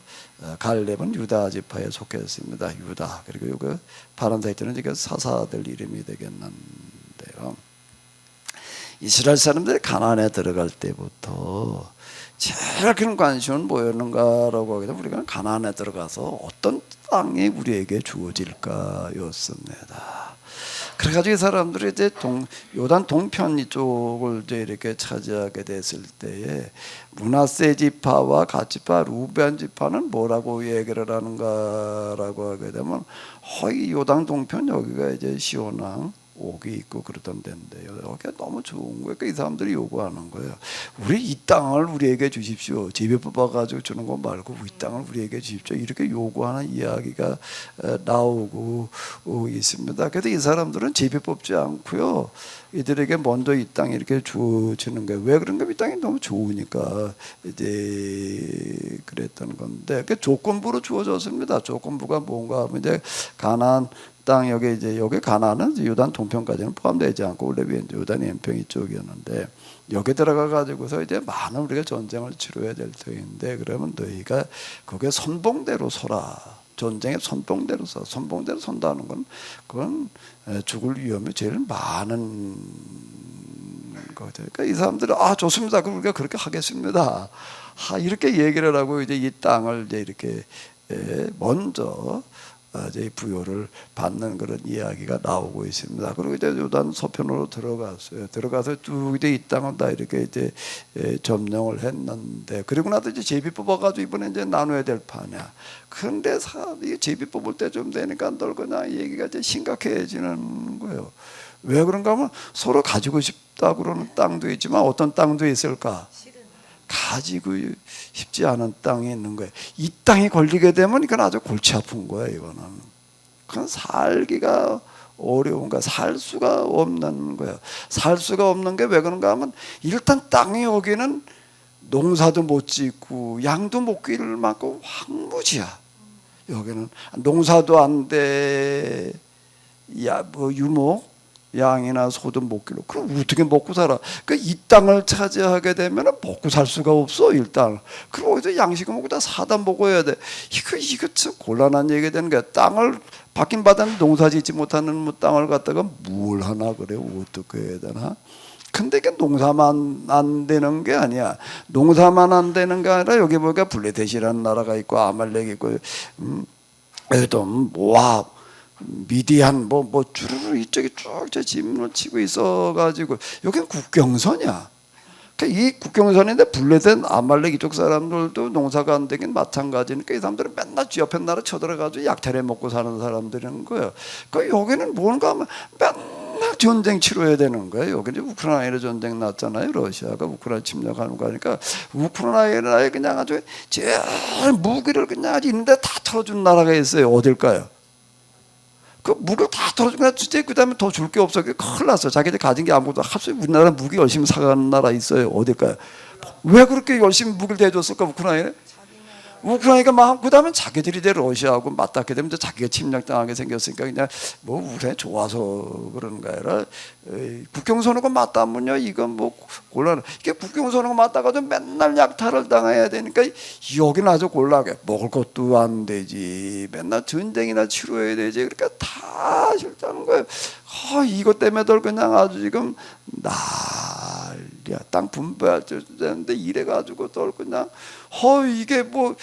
갈렙은 유다 지파에 속했습니다. 유다. 그리고 이거 파란색 때는 이게 사사들 이름이 되겠는데요. 이스라엘 사람들이 가나안에 들어갈 때부터 제일 큰 관심은 뭐였는가라고 하게 되면 우리가 가나안에 들어가서 어떤 땅이 우리에게 주어질까였습니다. 그래가지고 이 사람들이 이제 요단 동편 이쪽을 이제 이렇게 차지하게 됐을 때에 므낫세 지파와 갓 지파, 루벤 지파는 뭐라고 얘기를 하는가라고 하게 되면 이 요단 동편 여기가 이제 시온왕 옥이 있고 그러던 데인데요. 여기가 너무 좋은 거예요. 그러니까 이 사람들이 요구하는 거예요. 우리 이 땅을 우리에게 주십시오. 제비 뽑아가지고 주는 거 말고 이 땅을 우리에게 주십시오. 이렇게 요구하는 이야기가 나오고 있습니다. 그래서 이 사람들은 제비 뽑지 않고요. 이들에게 먼저 이 땅이 이렇게 주어지는 거예요. 왜 그런가? 이 땅이 너무 좋으니까 이제 그랬던 건데 그 조건부로 주어졌습니다. 조건부가 뭔가 하면 이제 가나안 땅 여기 이제 여기 가나안은 요단 동편까지는 포함되지 않고 원래 요단 왼편 이쪽이었는데 여기 들어가 가지고서 이제 많은 우리가 전쟁을 치러야 될 터인데 그러면 너희가 거기에 선봉대로 서라. 전쟁에 선봉대로 서. 선봉대로 선다는 건 그건 죽을 위험이 제일 많은 거죠. 그러니까 이 사람들은 좋습니다. 그럼 우리가 그렇게 하겠습니다. 이렇게 얘기를 하고 이제 이 땅을 이제 이렇게 먼저 이제 부여를 받는 그런 이야기가 나오고 있습니다. 그리고 이제 요단 서편으로 들어갔어요. 들어가서 쭉 이제 이 땅을 다 이렇게 이제 점령을 했는데 그리고 나서 이제 제비 뽑아가지고 이번에 이제 나눠야 될 판이야. 그런데 사람이 제비 뽑을 때 좀 되니까 널 그냥 얘기가 이제 심각해지는 거예요. 왜 그런가 하면 서로 가지고 싶다 그러는 땅도 있지만 어떤 땅도 있을까? 가지고 싶지 않은 땅이 있는 거예요. 이 땅이 걸리게 되면 이건 아주 골치 아픈 거예요. 이거는 그건 살기가 어려운 거야. 살 수가 없는 거예요. 살 수가 없는 게 왜 그런가 하면 일단 땅이 여기는 농사도 못 짓고 양도 못 기를 만큼 황무지야. 여기는 농사도 안 돼. 유목 양이나 소도 못 길러. 그럼 어떻게 먹고 살아? 그러니까 이 땅을 차지하게 되면 먹고 살 수가 없어 일단. 그럼 어디서 양식을 먹고 다 사다 먹어야 돼. 이거 참 곤란한 얘기가 되는 거야. 땅을 받긴 받았는데 농사짓지 못하는 땅을 갖다가 뭘 하나 그래? 어떻게 해야 되나? 근데 이게 농사만 안 되는 게 아니야. 농사만 안 되는 게 아니라 여기 보니까 블레셋이라는 나라가 있고 아말렉 있고 에돔, 모압, 미디안 뭐 주르르 이쪽에 쭉 짐을 치고 있어가지고 여기는 국경선이야. 그러니까 이 국경선인데 블레셋 아말렉 이쪽 사람들도 농사가 안 되긴 마찬가지니까 이 사람들은 맨날 쥐 옆에 나라 쳐들어가지고 약탈해 먹고 사는 사람들인 거예요. 그러니까 여기는 뭔가 하면 맨날 전쟁 치러야 되는 거예요. 여기 이제 우크라이나 전쟁 났잖아요. 러시아가 우크라이나 침략하는 거니까 우크라이나에 그냥 아주 제일 무기를 그냥 있는데 다 털어준 나라가 있어요. 어딜까요? 그 무기를 다 털어주고 진짜 그 다음에 더 줄 게 없어. 큰일 났어. 자기들 가진 게 아무것도 합수 우리나라 무기 열심히 사가는 나라 있어요. 어딜까요? 왜 그렇게 열심히 무기를 대줬을까 우크라이나에? 우크라이나가 막 그다음에 자기들이 이제 러시아하고 맞닿게 되면 이제 자기가 침략당하게 생겼으니까 그냥 뭐 우크라이나 좋아서 그런 거 아니라 국경선하고 맞닿으면요 이건 뭐 곤란. 이게 국경선하고 맞닿아도 맨날 약탈을 당해야 되니까 여기는 아주 곤란하게 먹을 것도 안 되지. 맨날 전쟁이나 치러야 되지. 그러니까 다 싫다는 거예요. 이것 때문에들 그냥 아주 지금 난리야. 땅 분배할 줄 되는데 이래가지고 들 그냥 이게 뭐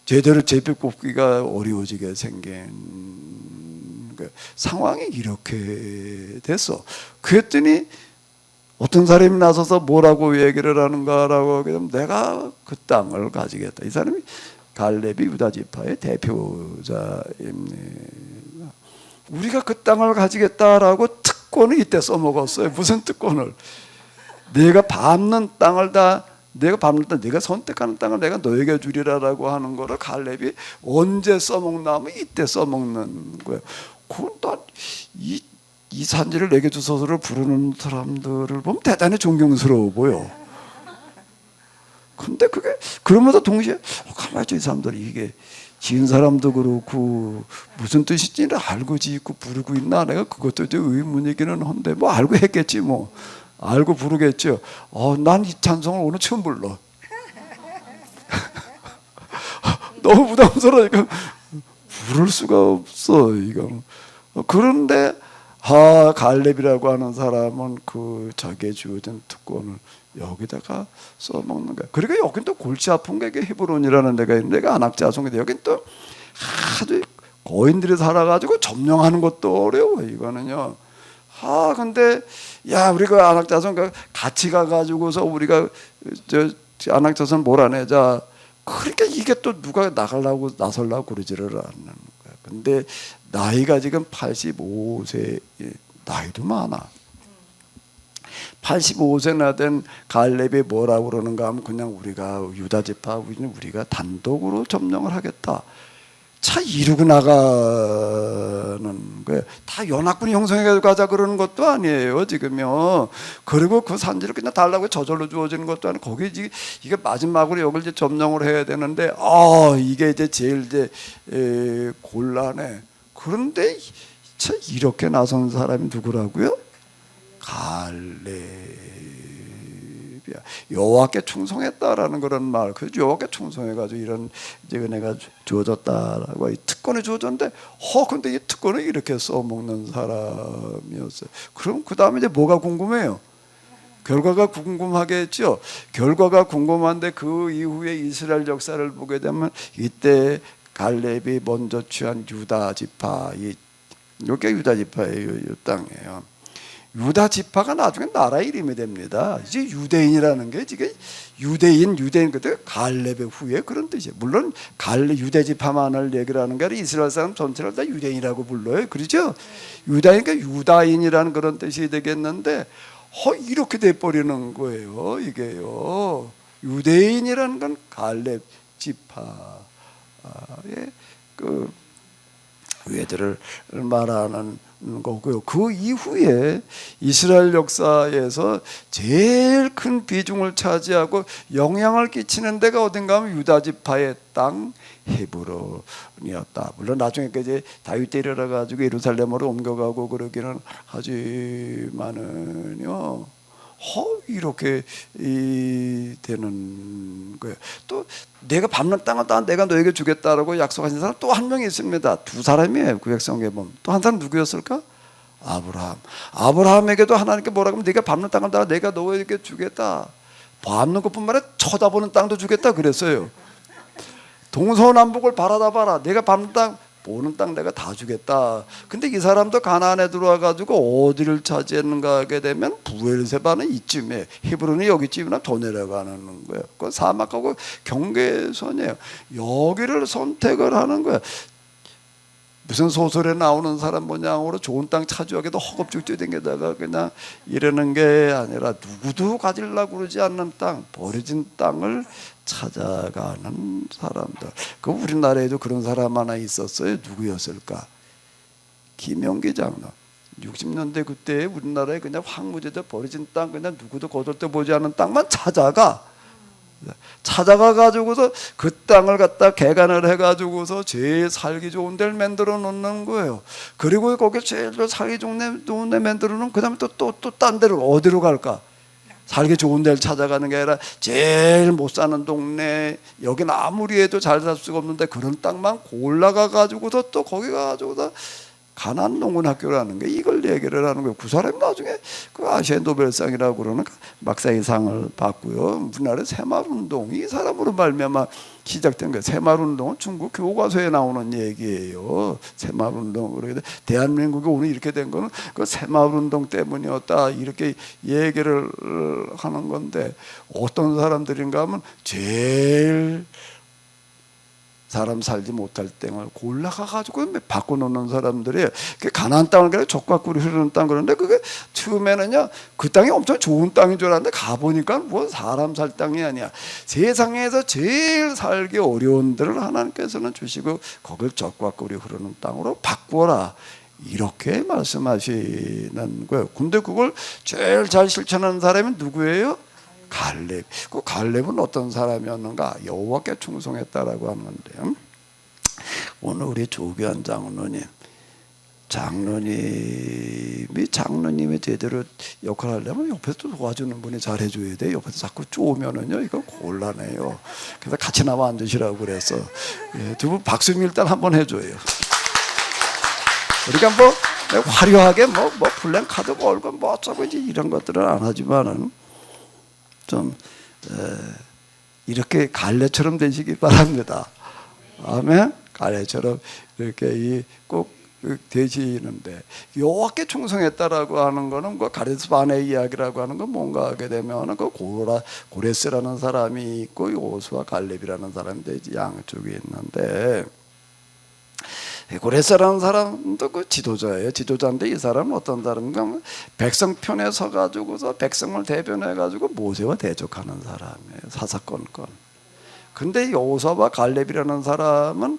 제대로 제비 뽑기가 어려워지게 생긴 상황이 이렇게 됐어. 그랬더니 어떤 사람이 나서서 뭐라고 얘기를 하는가라고 하게 되면 내가 그 땅을 가지겠다. 이 사람이 갈렙이 유다 지파의 대표자입니다. 우리가 그 땅을 가지겠다라고 특권 특권을 이때 써먹었어요. 무슨 특권을? 내가 밟는 땅을 내가 선택하는 땅을 내가 너에게 주리라라고 하는 거를 갈렙이 언제 써먹나 하면 이때 써먹는 거예요. 그건 이 산지를 내게 주소서를 부르는 사람들을 보면 대단히 존경스러워 보여. 근데 그게 그러면서 동시에 가만히 있어, 이 사람들이 이게 지은 사람도 그렇고 무슨 뜻인지를 알고 짓고 부르고 있나, 내가 그것도 이제 의문이기는 한데 뭐 알고 했겠지, 뭐 알고 부르겠죠. 난 이 찬송을 오늘 처음 불러. 너무 부담스러우니까 부를 수가 없어 이거. 그런데 갈렙이라고 하는 사람은 그 자기의 주어진 특권을 여기다가 써먹는 거야. 그리고 여긴 또 골치 아픈 게 헤브론이라는 데가 있는데, 내가 안악 자손인데 여긴 또 아주 고인들이 살아가지고 점령하는 것도 어려워 이거는요. 근데 야, 우리가 안악 자손 같이 가가지고서 우리가 저 안악 자손 몰아내자. 그러니까 이게 또 누가 나서려고 그러지를 않는 거야. 근데 나이가 지금 85세, 나이도 많아. 85세나 된 갈렙이 뭐라고 그러는가 하면 그냥 우리가 유다 지파 우리가 단독으로 점령을 하겠다. 차 이루고 나가는 거예요. 다 연합군이 형성해 가자 그러는 것도 아니에요 지금요. 그리고 그 산지를 그냥 달라고 저절로 주어지는 것도 아니고, 거기 이게 마지막으로 여기를 이제 점령을 해야 되는데 이게 이제 제일 이제 곤란해. 그런데 차 이렇게 나선 사람이 누구라고요? 갈렙이야. 여호와께 충성했다라는 그런 말. 그 여호와께 충성해가지고 이런 이제 은혜가 주어졌다라고, 이 특권이 주어졌는데, 근데 이 특권을 이렇게 써먹는 사람이었어요. 그럼 그 다음에 이제 뭐가 궁금해요? 결과가 궁금하겠죠. 결과가 궁금한데 그 이후에 이스라엘 역사를 보게 되면 이때 갈렙이 먼저 취한 유다 지파, 이게 유다 지파예요. 이 땅이에요. 유다 지파가 나중에 나라 이름이 됩니다. 이제 유대인이라는 게 지금 유대인 그때 갈렙의 후에 그런 뜻이에요. 물론 유대 지파만을 얘기를 하는 게 아니라 이스라엘 사람 전체를 다 유대인이라고 불러요. 그렇죠? 유다인이니까 유다인이라는 그런 뜻이 되겠는데, 이렇게 돼버리는 거예요. 이게요. 유대인이라는 건 갈렙 지파의 그 외들을 말하는 거고요. 그 이후에 이스라엘 역사에서 제일 큰 비중을 차지하고 영향을 끼치는 데가 어딘가 하면 유다 지파의 땅 헤브론이었다. 물론 나중에 이제 다윗 때려라 가지고 예루살렘으로 옮겨가고 그러기는 하지만은요. 이렇게 되는 거예요. 또 내가 밟는 땅을 내가 너에게 주겠다라고 약속하신 사람 또 한 명이 있습니다. 두 사람이에요. 구약성경에 보면. 또 한 사람 누구였을까? 아브라함에게도 하나님께 뭐라고 하면 네가 밟는 땅을 내가 너에게 주겠다. 밟는 것뿐만 아니라 쳐다보는 땅도 주겠다 그랬어요. 동서남북을 바라다 봐라. 내가 밟는 땅, 보는 땅 내가 다 주겠다. 근데 이 사람도 가나안에 들어와 가지고 어디를 차지했는가 하게 되면 부엘세바는 이쯤에, 헤브론이 여기쯤이나 더 내려가는 거예요. 그 사막하고 경계선이에요. 여기를 선택을 하는 거예요. 무슨 소설에 나오는 사람 모양으로 좋은 땅 차지하기도 허겁지겁 뛰어다니다가 그냥 이러는 게 아니라, 누구도 가지려고 그러지 않는 땅, 버려진 땅을 찾아가는 사람들. 그 우리나라에도 그런 사람 하나 있었어요. 누구였을까? 김영기 장로. 60년대 그때 우리나라에 그냥 황무지대 버려진 땅, 그냥 누구도 거들떠 보지 않는 땅만 찾아가 가지고서 그 땅을 갖다 개간을 해가지고서 제일 살기 좋은 데를 만들어 놓는 거예요. 그리고 거기 제일 살기 좋은 데 만들어 놓으면 그 다음에 또 딴 데로 어디로 갈까? 살기 좋은 데를 찾아가는 게 아니라 제일 못 사는 동네, 여긴 아무리 해도 잘 살 수가 없는데 그런 땅만 골라가 가지고서 또 거기 가가지고서 가나안 농군학교라는 게 이걸 얘기를 하는 거예요. 그 사람이 나중에 그 아시아 노벨상이라고 그러는 막사의 상을 받고요. 우리나라 새마을운동이 이 사람으로 말미암아 시작된 거예요. 새마을운동은 중국 교과서에 나오는 얘기예요. 새마을운동. 그러게 대한민국이 오늘 이렇게 된 거는 그 새마을운동 때문이었다, 이렇게 얘기를 하는 건데, 어떤 사람들인가 하면 제일 사람 살지 못할 땅을 골라가 가지고 바꿔놓는 사람들이 그 가나안 땅을 그래 족과 꿀이 흐르는 땅 그런데 그게 처음에는요 그 땅이 엄청 좋은 땅인 줄 알았는데 가보니까 뭐 사람 살 땅이 아니야. 세상에서 제일 살기 어려운 데를 하나님께서는 주시고 거길 족과 꿀이 흐르는 땅으로 바꾸어라 이렇게 말씀하시는 거예요. 근데 그걸 제일 잘 실천하는 사람이 누구예요? 갈렙. 그 갈렙은 어떤 사람이었는가? 여호와께 충성했다라고 하는 건데요. 오늘 우리 조규환 장로님이 제대로 역할을 하려면 옆에서 도와주는 분이 잘해줘야 돼. 옆에서 자꾸 쪼으면은요 이거 곤란해요. 그래서 같이 나와 앉으시라고 그래서 두 분 박수 일단 한번 해줘요. 우리가 뭐 화려하게 뭐 플랜카드 걸고 뭐 어쩌고 이제 이런 것들은 안 하지만은 좀 이렇게 갈래처럼 되시기 바랍니다. 아멘. 갈래처럼 이렇게 꼭 되시는데 여호와께 충성했다라고 하는 거는 그 가데스 바네 이야기라고 하는 건 뭔가 하게 되면은 그 고레스라는 사람이 있고 요수와 갈렙이라는 사람이 양쪽에 있는데. 고레스라는 사람도 그 지도자예요. 지도자인데 이 사람은 어떤 사람인가? 백성 편에 서 가지고서 백성을 대변해 가지고 모세와 대적하는 사람이에요. 사사건건. 근데 여호수아와 갈렙이라는 사람은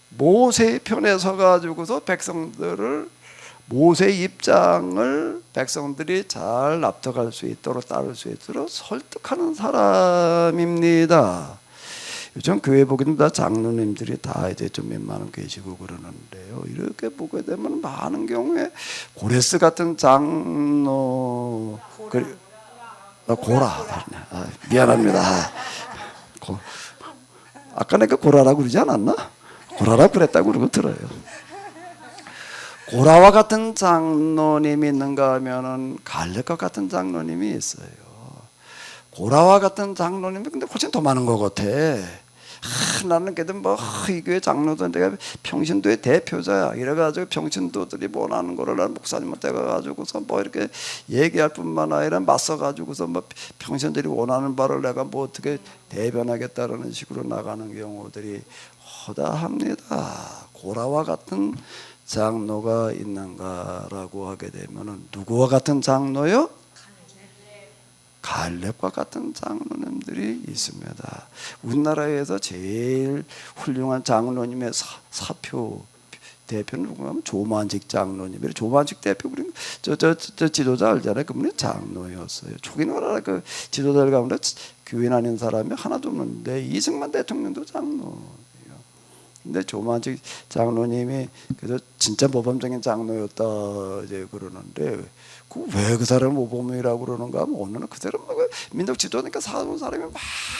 모세 편에 서 가지고서 백성들을 모세의 입장을 백성들이 잘 납득할 수 있도록 따를 수 있도록 설득하는 사람입니다. 요즘 교회 보기는 다 장로님들이 다 이제 좀 웬만한 계시고 그러는데요. 이렇게 보게 되면 많은 경우에 고레스 같은 장로 고라 미안합니다. 아까 내가 고라라고 그러지 않았나? 고라라고 그랬다고 그러고 들어요. 고라와 같은 장로님이 있는가 하면은 갈렙과 같은 장로님이 있어요. 고라와 같은 장로님이 근데 훨씬 더 많은 것 같아. 나는 그래도 이 교회 장로도 내가 평신도의 대표자야. 이래가지고 평신도들이 원하는 거를 나는 목사님한테 가가지고서 이렇게 얘기할 뿐만 아니라 맞서가지고서 평신들이 원하는 바를 내가 어떻게 대변하겠다라는 식으로 나가는 경우들이 허다합니다. 고라와 같은 장로가 있는가라고 하게 되면은 누구와 같은 장로요? 갈렙과 같은 장로님들이 있습니다. 우리나라에서 제일 훌륭한 장로님의 사표 대표는 누구냐면 조만직 장로님이에요. 조만직 대표 우리 저 지도자 알잖아요. 그분이 장로였어요. 초기 나라 그 지도자들 가운데 교인 아닌 사람이 하나도 없는데 이승만 대통령도 장로예요. 근데 조만직 장로님이 그래서 진짜 모범적인 장로였다 이제 그러는데 왜 그 사람을 모범이라고 그러는가 하면 오늘은 그 사람 민족 지도니까 사는 사람이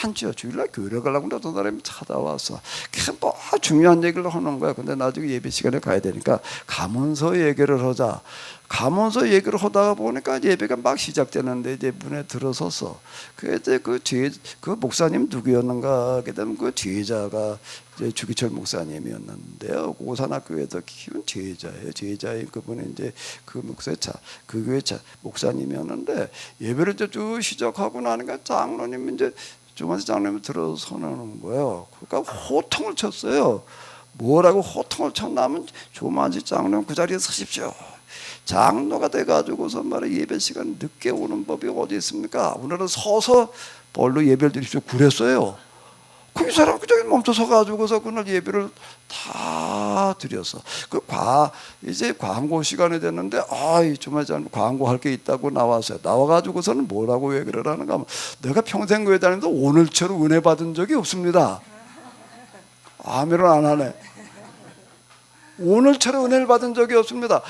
많죠. 주일날 교회를 가려고 하는데 어떤 사람이 찾아와서 그냥 중요한 얘기를 하는 거야. 근데 나중에 예배 시간에 가야 되니까 가문서 얘기를 하자. 가문서 얘기를 하다가 보니까 예배가 막 시작되는데 이제 문에 들어서서 그 이제 그 목사님 누구였는가 하게 되면 그 제자가 이제 주기철 목사님이었는데요. 고산학교에서 키운 제자예요. 제자인 그분이 이제 그 그 교회 목사님이었는데 예배를 이제 쭉 시작하고 나니까 장로님 이제 조만식 장로님이 들어서는 거예요. 그러니까 호통을 쳤어요. 뭐라고 호통을 쳤냐면 조만식 장로님 그 자리에 서십시오. 장로가 돼가지고서 예배 시간 늦게 오는 법이 어디 있습니까? 오늘은 서서 벌로 예배를 드립시오. 그랬어요. 그 사람 그저기 멈춰서 가지고서 그날 예배를 다 드렸어. 이제 광고 시간이 됐는데 정말 광고 할 게 있다고 나왔어요. 나와가지고서는 뭐라고 얘기를 하는가 하면 내가 평생 교회 다니면서 오늘처럼 은혜 받은 적이 없습니다. 아멘을 안 하네. 오늘처럼 은혜를 받은 적이 없습니다.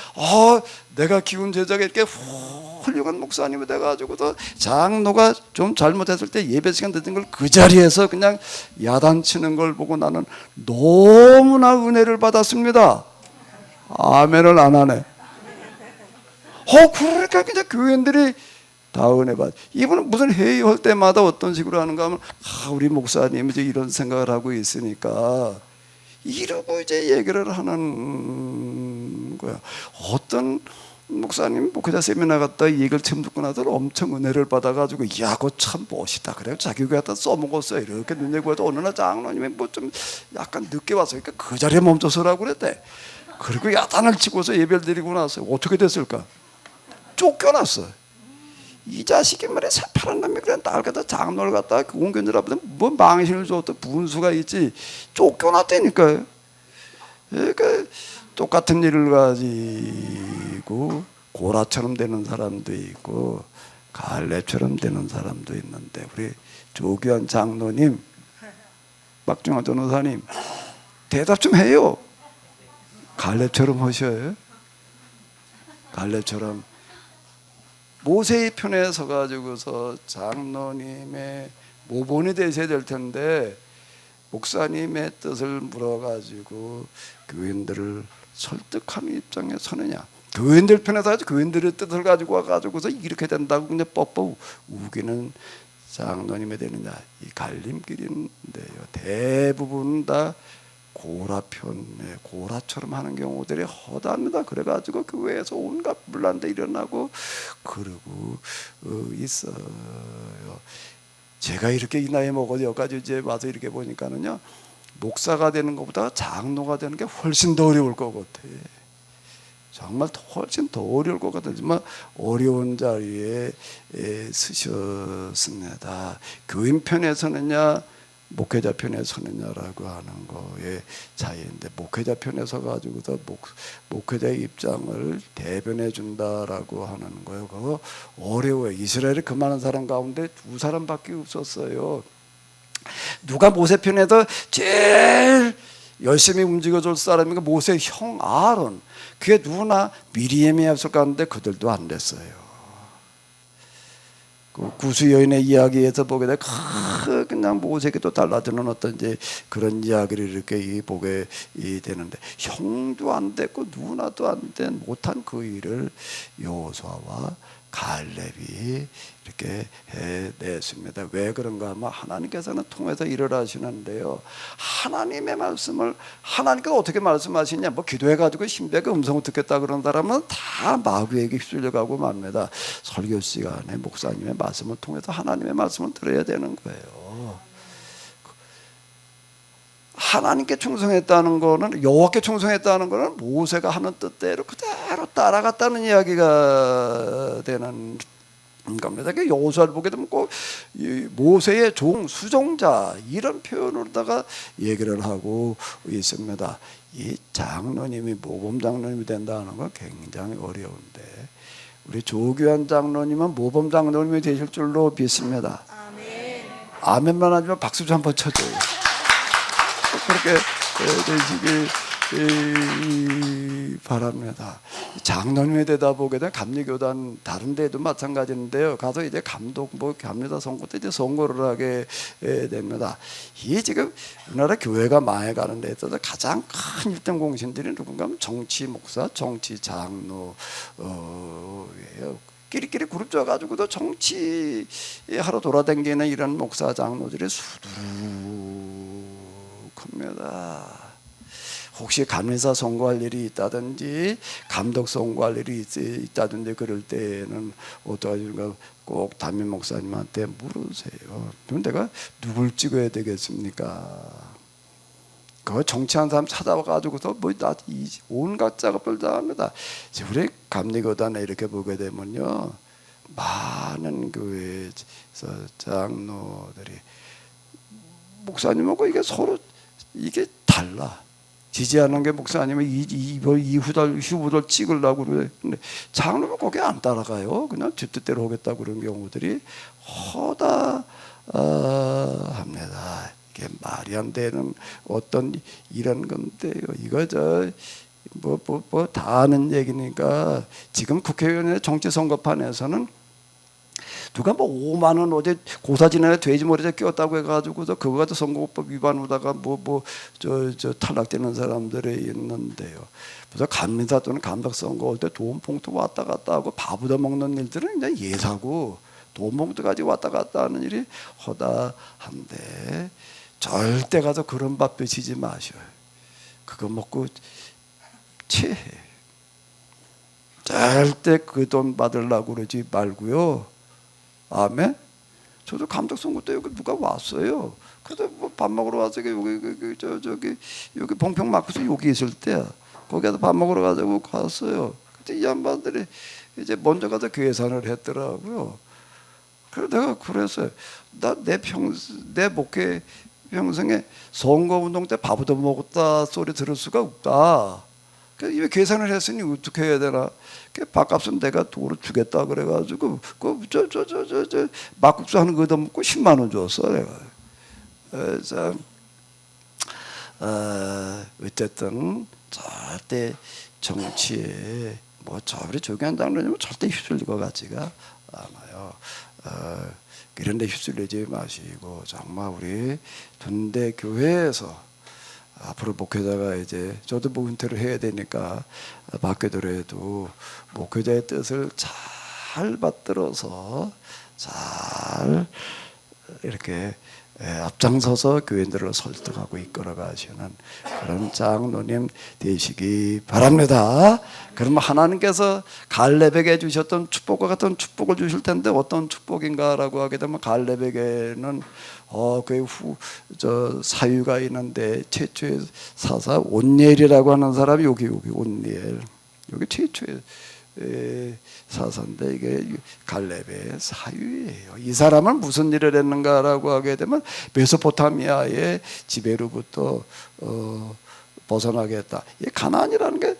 내가 키운 제자가 이렇게 훌륭한 목사님이 돼가지고도 장로가 좀 잘못했을 때 예배 시간 늦은 걸 그 자리에서 그냥 야단치는 걸 보고 나는 너무나 은혜를 받았습니다. 아멘을 안 하네. 그러니까 그냥 교인들이 다 은혜 받. 이분은 무슨 회의할 때마다 어떤 식으로 하는가 하면 우리 목사님이 이제 이런 생각을 하고 있으니까 이러고 이제 얘기를 하는 거야. 어떤 목사님 목회자 세미나 갔다 이 얘기를 처음 듣고 나서 엄청 은혜를 받아가지고 야 그거 참 멋있다 그래요. 자기 교회 갖다 써먹었어요. 이렇게 눈여겨도 어느 날 장로님이 뭐 좀 약간 늦게 와서 그러니까 그 자리에 멈춰서라고 그랬대. 그리고 야단을 치고서 예배를 드리고 나서 어떻게 됐을까? 쫓겨났어. 이 자식이 말이야 새파란 놈이 그냥 날 갖다 장로를 갖다 공견들 앞에 뭐 망신을 줬다 분수가 있지 쫓겨났다니까요. 그러니까 똑같은 일을 가지고 고라처럼 되는 사람도 있고 갈렙처럼 되는 사람도 있는데 우리 조규환 장로님, 박중환 전도사님 대답 좀 해요. 갈렙처럼 하셔요. 갈렙처럼 모세의 편에 서가지고서 장로님의 모본이 되셔야 될 텐데 목사님의 뜻을 물어가지고 교인들을 설득하는 입장에 서느냐, 교인들 편에서 아주 교인들의 뜻을 가지고 와가지고서 이렇게 된다고 그냥 뻑뻑 우기는 장로님이 되느냐, 이 갈림길인데요. 대부분 다 고라편에 고라처럼 하는 경우들이 허다합니다. 그래가지고 교회에서 온갖 분란도 일어나고 그러고 있어요. 제가 이렇게 이 나이 먹어서 여기까지 이제 와서 이렇게 보니까는요, 목사가 되는 것보다 장로가 되는 게 훨씬 더 어려울 것 같아. 정말 훨씬 더 어려울 것 같지만 어려운 자리에 서셨습니다. 교인 편에 서느냐 목회자 편에 서느냐라고 하는 거의 차이인데, 목회자 편에 서 가지고서 목회자의 입장을 대변해 준다라고 하는 거예요. 그거 어려워요. 이스라엘에 그 많은 사람 가운데 2사람밖에 없었어요. 누가 모세 편에서 제일 열심히 움직여줄 사람이 모세의 형 아론. 그게 누구나 미리암이었을 것 같은데 그들도 안 됐어요. 그 구수 여인의 이야기에서 보게 돼 그냥 모세에게 또 달라지는 어떤 이제 그런 이야기를 이렇게 보게 되는데, 형도 안 됐고 누나도 안 된 못한 그 일을 여호수아와 갈렙이 이렇게 해냈습니다. 왜 그런가 하면 하나님께서는 통해서 일을 하시는데요, 하나님의 말씀을 하나님께서 어떻게 말씀하시냐, 뭐 기도해가지고 신비하게 음성을 듣겠다 그런 사람은 다 마귀에게 휩쓸려가고 맙니다. 설교 시간에 목사님의 말씀을 통해서 하나님의 말씀을 들어야 되는 거예요. 하나님께 충성했다는 거는, 여호와께 충성했다는 거는 모세가 하는 뜻대로 그대로 따라갔다는 이야기가 되는 겁니다. 여호수아를 보게 되면 꼭 모세의 종, 수종자 이런 표현으로다가 얘기를 하고 있습니다. 이 장로님이 모범 장로님이 된다는 건 굉장히 어려운데, 우리 조규환 장로님은 모범 장로님이 되실 줄로 믿습니다. 아멘. 아멘만 하지만 박수 좀 한번 쳐줘요. 그렇게 되시길 바랍니다. 장로님에 되다 보게 되면 감리교단 다른 데도 마찬가지인데요. 가서 이제 감독 감리자 선거 때 이제 선거를 하게 됩니다. 이 지금 우리나라 교회가 망해가는 데 있어서 가장 큰 일등 공신들이 누군가 하면 정치 목사, 정치 장로예요. 끼리끼리 그룹 져가지고도 정치 하러 돌아다니는 이런 목사 장로들이 수두룩합니다. 혹시 감리사 선거할 일이 있다든지 감독 선거할 일이 있다든지 그럴 때는 어떠하신가 꼭 담임 목사님한테 물으세요. 그럼 내가 누굴 찍어야 되겠습니까? 그 정치한 사람 찾아와가지고서 온갖 작업을 다 합니다. 우리 감리교단에 이렇게 보게 되면요, 많은 교회에서 장로들이 목사님하고 이게 서로 이게 달라. 지지하는 게 목사님은 이 후보들 찍으려고 그래. 근데 장로는 거기 안 따라가요. 그냥 지 뜻대로 하겠다 그런 경우들이 허다합니다. 이게 말이 안 되는 어떤 이런 건데요. 이거 뭐 다 아는 얘기니까, 지금 국회의원의 정치 선거판에서는 누가 5만 원 어제 고사진에 돼지머리에 끼웠다고 해가지고서 그거 가지고 선거법 위반하다가 저 탈락되는 사람들이 있는데요. 그래서 감리사 또는 감독 선거 올 때 돈 봉투 왔다 갔다 하고 밥얻어 먹는 일들은 그냥 예사고, 돈 봉투 가지고 왔다 갔다 하는 일이 허다한데 절대 가서 그런 밥 드시지 마셔요. 그거 먹고 체해. 절대 그 돈 받으려고 그러지 말고요. 아멘. 저도 감독 선거 때 여기 누가 왔어요. 그래도 뭐 밥 먹으러 와서 여기 봉평 마크스 여기 있을 때 거기에서 밥 먹으러 가자고 갔어요. 그때 이 양반들이 이제 먼저 가서 계산을 했더라고요. 그래서 내가 그랬어요. 나 내 목회 평생에 선거운동 때 밥 얻어 먹었다 소리 들을 수가 없다. 그래서 이 계산을 했으니 어떻게 해야 되나? 그 밥값은 내가 도로 주겠다 그래가지고 저 막국수 하는 거 얻어 먹고 10만 원 줬어 내가. 그래서 어쨌든 절대 정치에 뭐 우리 조기환 장로님은 절대 휩쓸릴 것 같지가 않아요. 이런 데 휩쓸리지 마시고 정말 우리 둔대 교회에서 앞으로 목회자가 이제 저도 뭐 은퇴를 해야 되니까 바뀌더라도 목회자의 뜻을 잘 받들어서 잘 이렇게 앞장서서 교인들을 설득하고 이끌어가시는 그런 장로님 되시기 바랍니다. 그러면 하나님께서 갈렙에게 주셨던 축복과 같은 축복을 주실 텐데 어떤 축복인가라고 하게 되면 갈렙에게는 그 사유가 있는데 최초의 사사 온니엘이라고 하는 사람이 여기 온니엘 여기 최초의 사사인데 이게 갈렙의 사유예요. 이 사람은 무슨 일을 했는가라고 하게 되면 메소포타미아의 지배로부터 벗어나겠다. 이 가나안이라는 게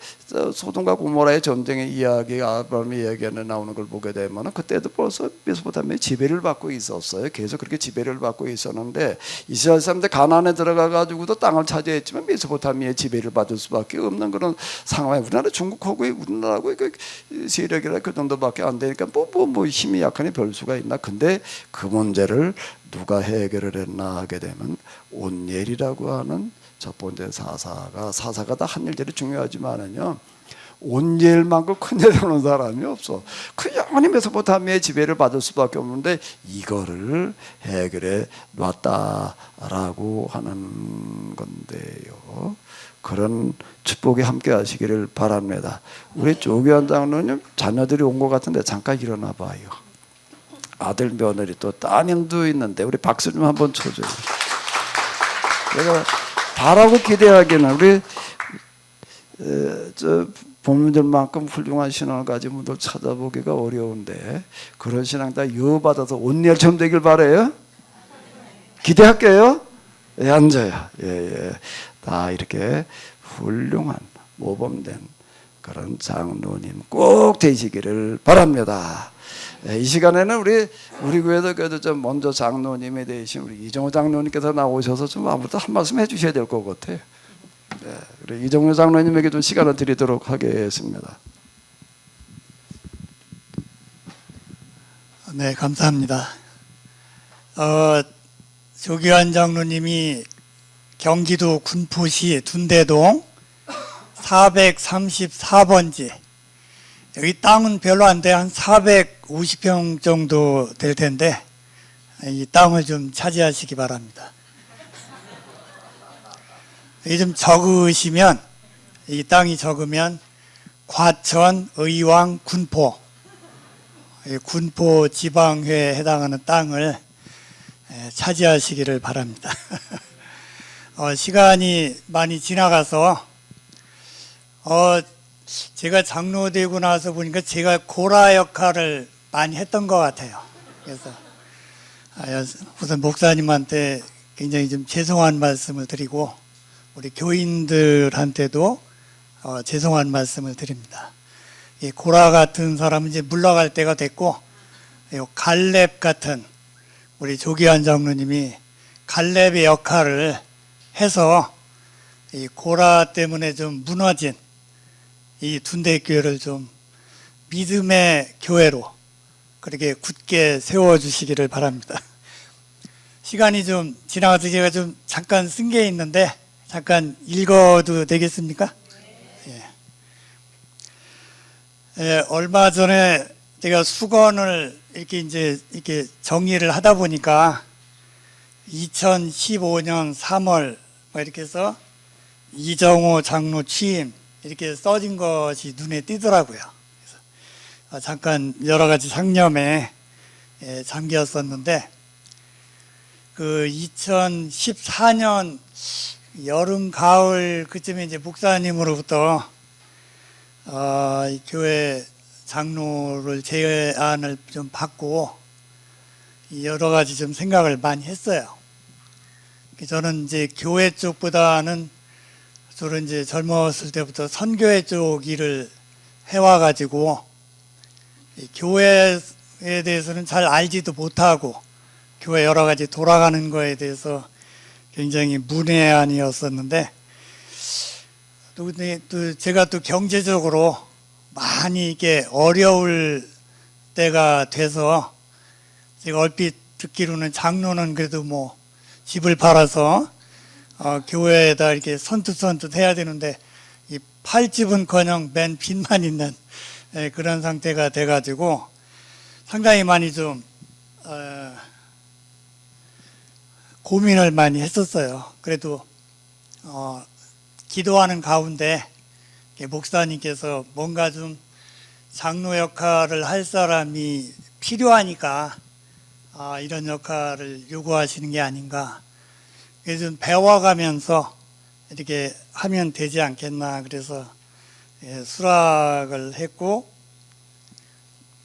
소돔과 고모라의 전쟁의 이야기, 아브라함의 이야기에 나오는 걸 보게 되면 그때도 벌써 메소포타미아의 지배를 받고 있었어요. 계속 그렇게 지배를 받고 있었는데 이스라엘 사람들 가나안에 들어가 가지고도 땅을 차지했지만 메소포타미아의 지배를 받을 수밖에 없는 그런 상황에 우리나라 중국하고 우리나라하고 그 세력이라 그 정도밖에 안 되니까 뭐 힘이 약하니 별 수가 있나? 근데 그 문제를 누가 해결을 했나 하게 되면 온니엘이라고 하는 첫 번째 사사가 다 한 일들이 중요하지만은요 온니엘만큼 큰 일을 하는 사람이 없어. 그 영원히 메소포타미아의 지배를 받을 수밖에 없는데 이거를 해결해 놨다라고 하는 건데요. 그런 축복이 함께 하시기를 바랍니다. 우리 조기환 장로님 자녀들이 온 것 같은데 잠깐 일어나 봐요. 아들 며느리 또 따님도 있는데 우리 박수 좀 한번 쳐줘요. 내가 바라고 기대하기는 우리 부모님들만큼 훌륭한 신앙을 가진 분들 찾아보기가 어려운데 그런 신앙 다 유받아서 온니엘처럼 되길 바래요. 기대할게요. 예, 앉아요. 예. 다 이렇게 훌륭한 모범된 그런 장로님 꼭 되시기를 바랍니다. 이 시간에는 우리 교회도 그래도 좀 먼저 장로님에 대신 우리 이정호 장로님께서 나오셔서 좀 아무래도 한 말씀 해주셔야 될 것 같아요. 네, 우리 이정호 장로님에게 좀 시간을 드리도록 하겠습니다. 네, 감사합니다. 조기환 장로님이 경기도 군포시 둔대동 434번지 여기 땅은 별로 안 돼. 한 450평 정도 될 텐데 이 땅을 좀 차지하시기 바랍니다. 이 좀 적으시면 이 땅이 적으면 과천, 의왕, 군포 군포 지방회에 해당하는 땅을 차지하시기를 바랍니다. 시간이 많이 지나가서 제가 장로 되고 나서 보니까 제가 고라 역할을 많이 했던 것 같아요. 그래서 우선 목사님한테 굉장히 좀 죄송한 말씀을 드리고 우리 교인들한테도 죄송한 말씀을 드립니다. 이 고라 같은 사람은 이제 물러갈 때가 됐고 갈렙 같은 우리 조기환 장로님이 갈렙의 역할을 해서 이 고라 때문에 좀 무너진 이 둔대교회를 좀 믿음의 교회로 그렇게 굳게 세워주시기를 바랍니다. 시간이 좀 지나가서 제가 좀 잠깐 쓴 게 있는데 잠깐 읽어도 되겠습니까? 얼마 전에 제가 수건을 이렇게 정리를 하다 보니까 2015년 3월 이렇게 해서 이정호 장로 취임 이렇게 써진 것이 눈에 띄더라고요. 그래서 잠깐 여러 가지 상념에 잠겼었는데 그 2014년 여름 가을 그쯤에 이제 목사님으로부터 이 교회 장로를 제안을 좀 받고 여러 가지 좀 생각을 많이 했어요. 저는 이제 교회 쪽보다는 주로 이제 젊었을 때부터 선교회 쪽 일을 해와가지고 교회에 대해서는 잘 알지도 못하고 교회 여러 가지 돌아가는 거에 대해서 굉장히 문외한이었었는데 또 제가 또 경제적으로 많이 이게 어려울 때가 돼서 제가 얼핏 듣기로는 장로는 그래도 뭐 집을 팔아서 교회에다 이렇게 선뜻선뜻 해야 되는데 이 팔집은커녕 맨 빚만 있는 그런 상태가 돼가지고 상당히 많이 좀 고민을 많이 했었어요. 그래도 기도하는 가운데 목사님께서 뭔가 좀 장로 역할을 할 사람이 필요하니까 이런 역할을 요구하시는 게 아닌가. 그래서 좀 배워가면서 이렇게 하면 되지 않겠나. 그래서 수락을 했고,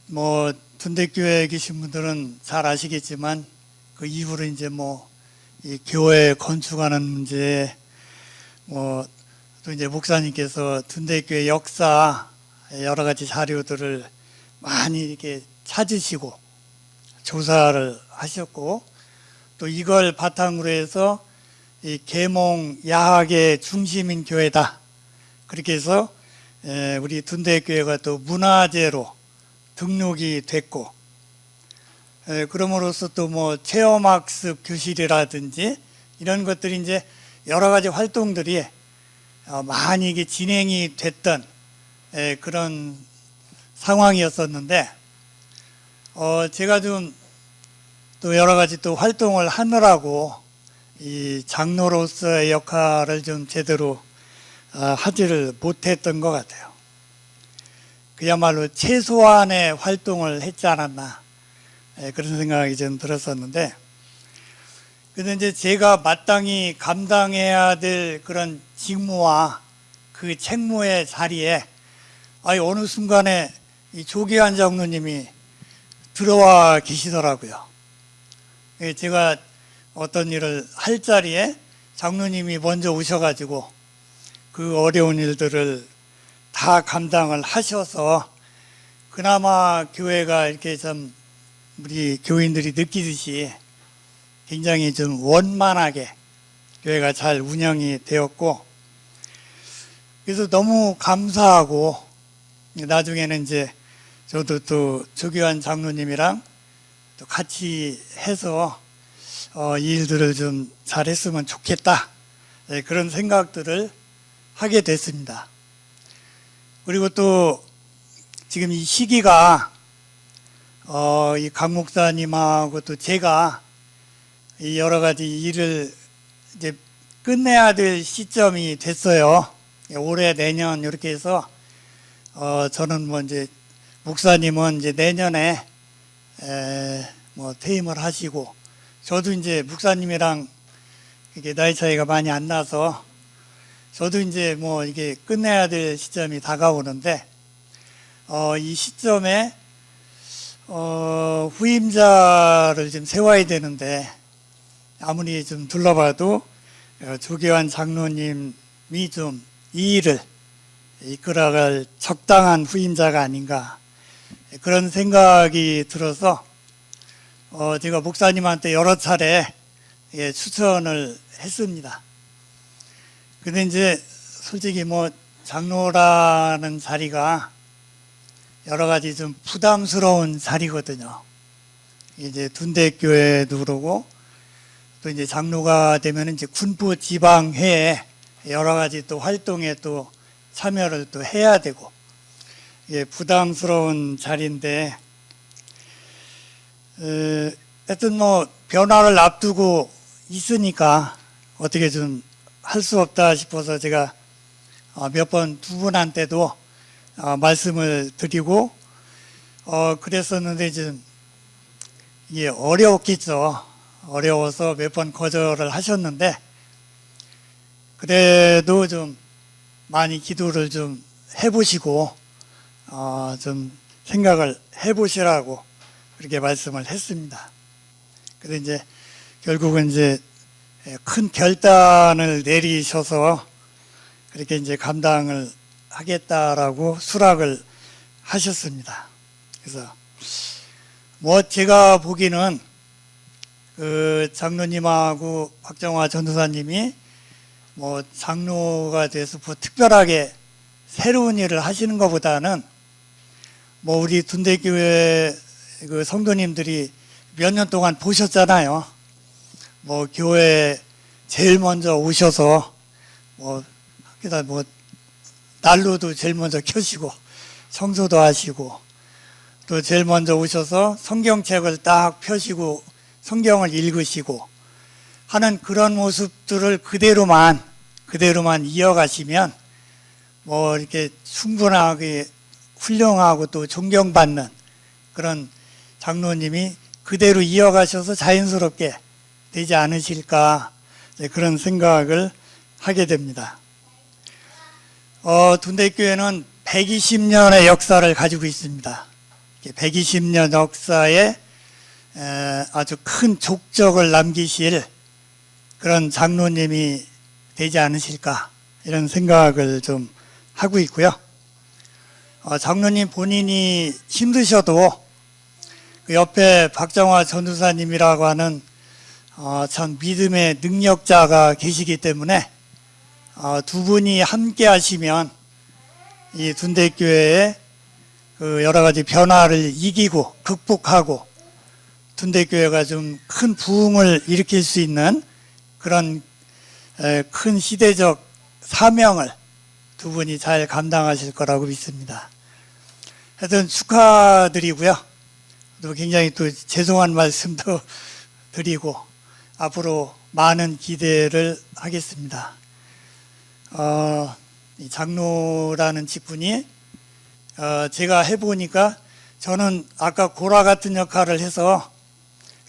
뭐 둔대교회에 계신 분들은 잘 아시겠지만 그 이후로 이제 뭐 이 교회 건축하는 문제, 뭐 또 이제 목사님께서 둔대교회 역사 여러 가지 자료들을 많이 이렇게 찾으시고 조사를 하셨고, 또 이걸 바탕으로 해서 이 계몽 야학의 중심인 교회다. 그렇게 해서 우리 둔대교회가 또 문화재로 등록이 됐고, 그럼으로써 또 뭐 체험학습 교실이라든지 이런 것들이 이제 여러 가지 활동들이 많이 이게 진행이 됐던 그런 상황이었었는데, 제가 좀 또 여러 가지 또 활동을 하느라고 이 장로로서의 역할을 좀 제대로 하지를 못했던 것 같아요. 그야말로 최소한의 활동을 했지 않았나, 그런 생각이 좀 들었었는데, 근데 이제 제가 마땅히 감당해야 될 그런 직무와 그 책무의 자리에 어느 순간에 이 조기환 장로님이 들어와 계시더라고요. 제가 어떤 일을 할 자리에 장로님이 먼저 오셔가지고 그 어려운 일들을 다 감당을 하셔서 그나마 교회가 이렇게 좀 우리 교인들이 느끼듯이 굉장히 좀 원만하게 교회가 잘 운영이 되었고, 그래서 너무 감사하고, 나중에는 이제 저도 또 조기환 장로님이랑 또 같이 해서 이 일들을 좀 잘했으면 좋겠다, 그런 생각들을 하게 됐습니다. 그리고 또 지금 이 시기가 이 강 목사님하고 또 제가 이 여러 가지 일을 이제 끝내야 될 시점이 됐어요. 올해 내년 이렇게 해서 저는 뭐 이제 목사님은 이제 내년에 뭐 퇴임을 하시고, 저도 이제 목사님이랑 이게 나이 차이가 많이 안 나서 저도 이제 뭐 이게 끝내야 될 시점이 다가오는데, 이 시점에 후임자를 좀 세워야 되는데, 아무리 좀 둘러봐도 조기환 장로님이 좀 이 일을 이끌어갈 적당한 후임자가 아닌가, 그런 생각이 들어서 제가 목사님한테 여러 차례 추천을 했습니다. 근데 이제 솔직히 뭐 장로라는 자리가 여러 가지 좀 부담스러운 자리거든요. 이제 둔대교회도 그러고, 또 이제 장로가 되면 이제 군부 지방회에 여러 가지 또 활동에 또 참여를 또 해야 되고, 부담스러운 자리인데, 하여튼 뭐 변화를 앞두고 있으니까 어떻게 좀 할 수 없다 싶어서 제가 몇 번 두 분한테도 말씀을 드리고, 그랬었는데 이제 이게 어려웠겠죠. 어려워서 몇 번 거절을 하셨는데 그래도 좀 많이 기도를 좀 해보시고 좀 생각을 해보시라고 그렇게 말씀을 했습니다. 그래서 이제 결국은 이제 큰 결단을 내리셔서 그렇게 이제 감당을 하겠다라고 수락을 하셨습니다. 그래서 뭐 제가 보기는 그 장로님하고 박정화 전도사님이 뭐 장로가 돼서 뭐 특별하게 새로운 일을 하시는 것보다는 뭐 우리 둔대교회 그 성도님들이 몇 년 동안 보셨잖아요. 뭐 교회 제일 먼저 오셔서 뭐 그다 뭐 난로도 제일 먼저 켜시고 청소도 하시고 또 제일 먼저 오셔서 성경책을 딱 펴시고 성경을 읽으시고 하는 그런 모습들을 그대로만 이어가시면 뭐 이렇게 충분하게 훌륭하고 또 존경받는 그런 장로님이 그대로 이어가셔서 자연스럽게 되지 않으실까 그런 생각을 하게 됩니다. 둔대교회는 120년의 역사를 가지고 있습니다. 120년 역사에 아주 큰 족적을 남기실 그런 장로님이 되지 않으실까 이런 생각을 좀 하고 있고요. 장로님 본인이 힘드셔도 그 옆에 박정화 전도사님이라고 하는 참 믿음의 능력자가 계시기 때문에 두 분이 함께 하시면 이 둔대교회의 그 여러 가지 변화를 이기고 극복하고 둔대교회가 좀 큰 부흥을 일으킬 수 있는 그런 큰 시대적 사명을 두 분이 잘 감당하실 거라고 믿습니다. 하여튼 축하드리고요. 또 굉장히 또 죄송한 말씀도 드리고 앞으로 많은 기대를 하겠습니다. 이 장로라는 직분이 제가 해보니까 저는 아까 고라 같은 역할을 해서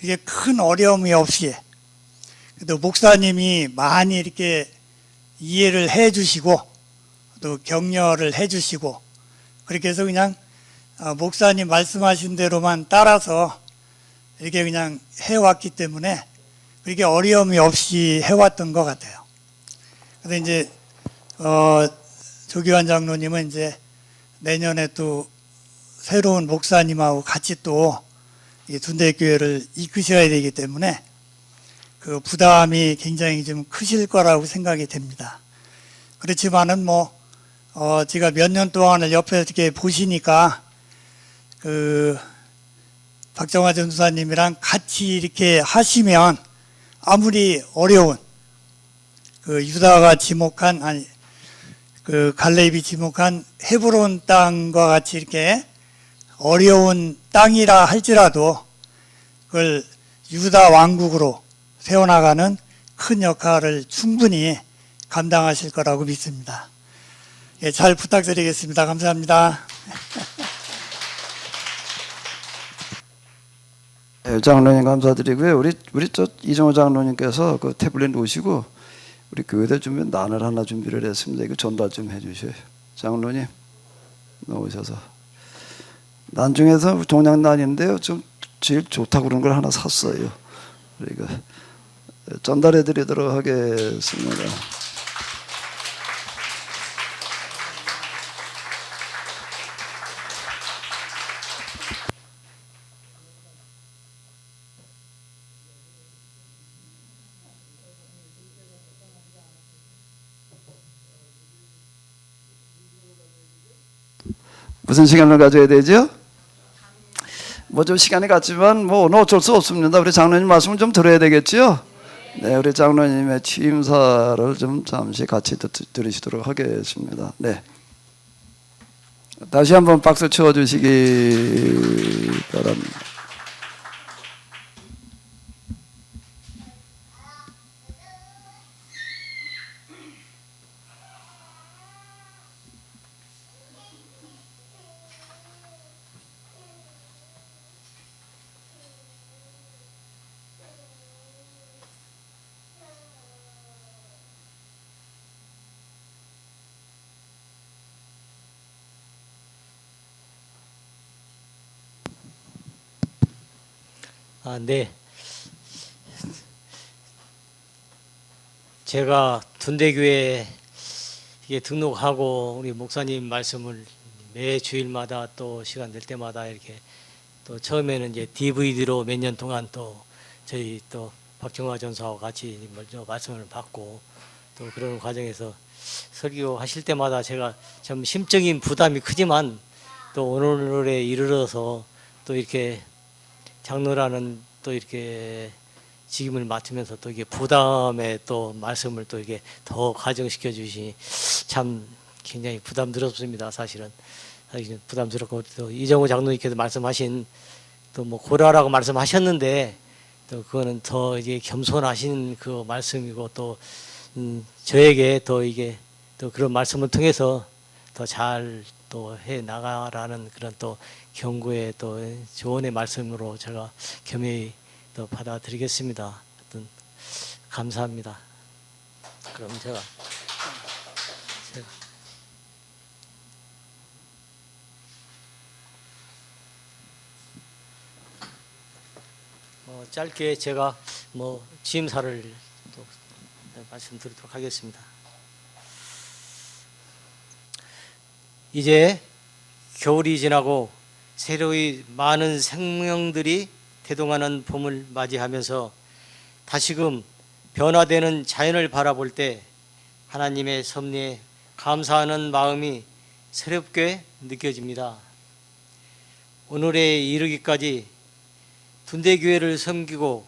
이게 큰 어려움이 없이 또 목사님이 많이 이렇게 이해를 해 주시고 또 격려를 해 주시고 그렇게 해서 그냥 목사님 말씀하신 대로만 따라서 이렇게 그냥 해왔기 때문에 그렇게 어려움이 없이 해왔던 것 같아요. 그래서 이제 조기환 장로님은 이제 내년에 또 새로운 목사님하고 같이 또 이 둔대교회를 이끄셔야 되기 때문에 그 부담이 굉장히 좀 크실 거라고 생각이 됩니다. 그렇지만은 뭐 제가 몇 년 동안을 옆에서 이렇게 보시니까 그 박정화 전도사님이랑 같이 이렇게 하시면 아무리 어려운 그 유다가 지목한 아니 그 갈렙이 지목한 헤브론 땅과 같이 이렇게 어려운 땅이라 할지라도 그걸 유다 왕국으로 세워나가는 큰 역할을 충분히 감당하실 거라고 믿습니다. 예, 잘 부탁드리겠습니다. 감사합니다. 네, 장로님 감사드리고요. 우리 저 이정호 장로님께서 그 태블릿 놓으시고 우리 교회대 준비 난을 하나 준비를 했습니다. 이거 전달 좀 해주셔요. 장로님 놓으셔서 난 중에서 동양난인데요. 좀 제일 좋다고 그런 걸 하나 샀어요. 우리가 전달해드리도록 하겠습니다. 무슨 시간을 가져야 되죠? 뭐 좀 시간이 갔지만 뭐 오늘 어쩔 수 없습니다. 우리 장로님 말씀을 좀 들어야 되겠죠? 네, 우리 장로님의 취임사를 좀 잠시 같이 들으시도록 하겠습니다. 네, 다시 한번 박수 쳐주시기 바랍니다. 네. 제가 둔대교회에 등록하고 우리 목사님 말씀을 매 주일마다 또 시간 될 때마다 이렇게 또 처음에는 이제 DVD로 몇 년 동안 또 저희 또 박정화 전사와 같이 먼저 말씀을 받고 또 그런 과정에서 설교하실 때마다 제가 좀 심적인 부담이 크지만 또 오늘에 이르러서 또 이렇게 장로라는 또 이렇게 직임을 맡으면서 또 이게 부담에 또 말씀을 또 이게 더 가정시켜 주시니 참 굉장히 부담스럽습니다. 사실은 부담스럽고 또 이정호 장로님께서 말씀하신 또 뭐 고라라고 말씀하셨는데 또 그거는 더 이게 겸손하신 그 말씀이고 또 저에게 또 이게 또 그런 말씀을 통해서 더 잘 또 해 나가라는 그런 또 경고의 또 조언의 말씀으로 제가 겸허히 또 받아들이겠습니다. 하여튼 감사합니다. 그럼 제가 짧게 제가 뭐 취임사를 또 말씀드리도록 하겠습니다. 이제 겨울이 지나고 새로이 많은 생명들이 태동하는 봄을 맞이하면서 다시금 변화되는 자연을 바라볼 때 하나님의 섭리에 감사하는 마음이 새롭게 느껴집니다. 오늘에 이르기까지 둔대교회를 섬기고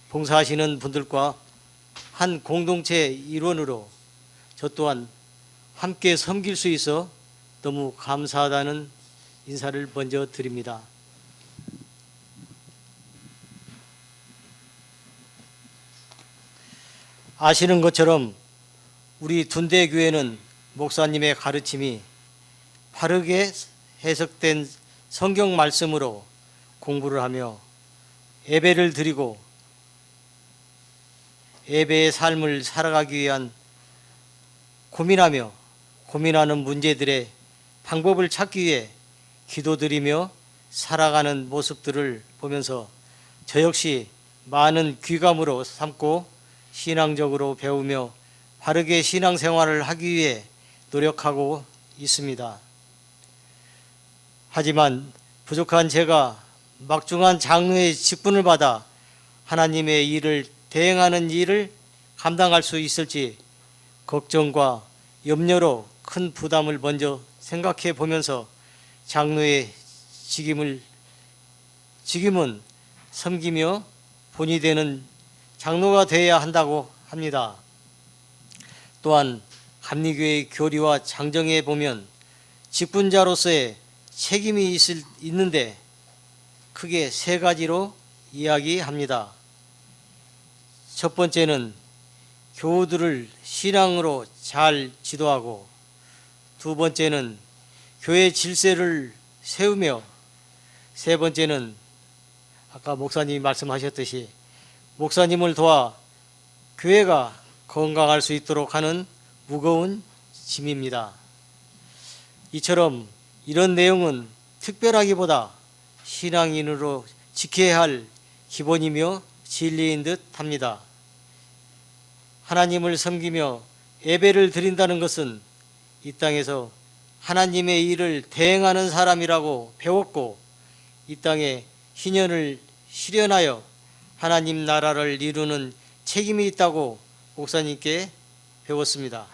봉사하시는 분들과 한 공동체 일원으로 저 또한 함께 섬길 수 있어 너무 감사하다는 인사를 먼저 드립니다. 아시는 것처럼 우리 둔대교회는 목사님의 가르침이 바르게 해석된 성경 말씀으로 공부를 하며 예배를 드리고 예배의 삶을 살아가기 위한 고민하는 문제들의 방법을 찾기 위해 기도드리며 살아가는 모습들을 보면서 저 역시 많은 귀감으로 삼고 신앙적으로 배우며 바르게 신앙생활을 하기 위해 노력하고 있습니다. 하지만 부족한 제가 막중한 장로의 직분을 받아 하나님의 일을 대행하는 일을 감당할 수 있을지 걱정과 염려로 큰 부담을 먼저 생각해 보면서 장로의 직임은 섬기며 본이 되는 장로가 되어야 한다고 합니다. 또한 감리교의 교리와 장정에 보면 직분자로서의 책임이 있는데 크게 세 가지로 이야기합니다. 첫 번째는 교우들을 신앙으로 잘 지도하고, 두 번째는 교회 질서를 세우며, 세 번째는 아까 목사님이 말씀하셨듯이 목사님을 도와 교회가 건강할 수 있도록 하는 무거운 짐입니다. 이처럼 이런 내용은 특별하기보다 신앙인으로 지켜야 할 기본이며 진리인 듯 합니다. 하나님을 섬기며 예배를 드린다는 것은 이 땅에서 하나님의 일을 대행하는 사람이라고 배웠고, 이 땅에 희년을 실현하여 하나님 나라를 이루는 책임이 있다고 목사님께 배웠습니다.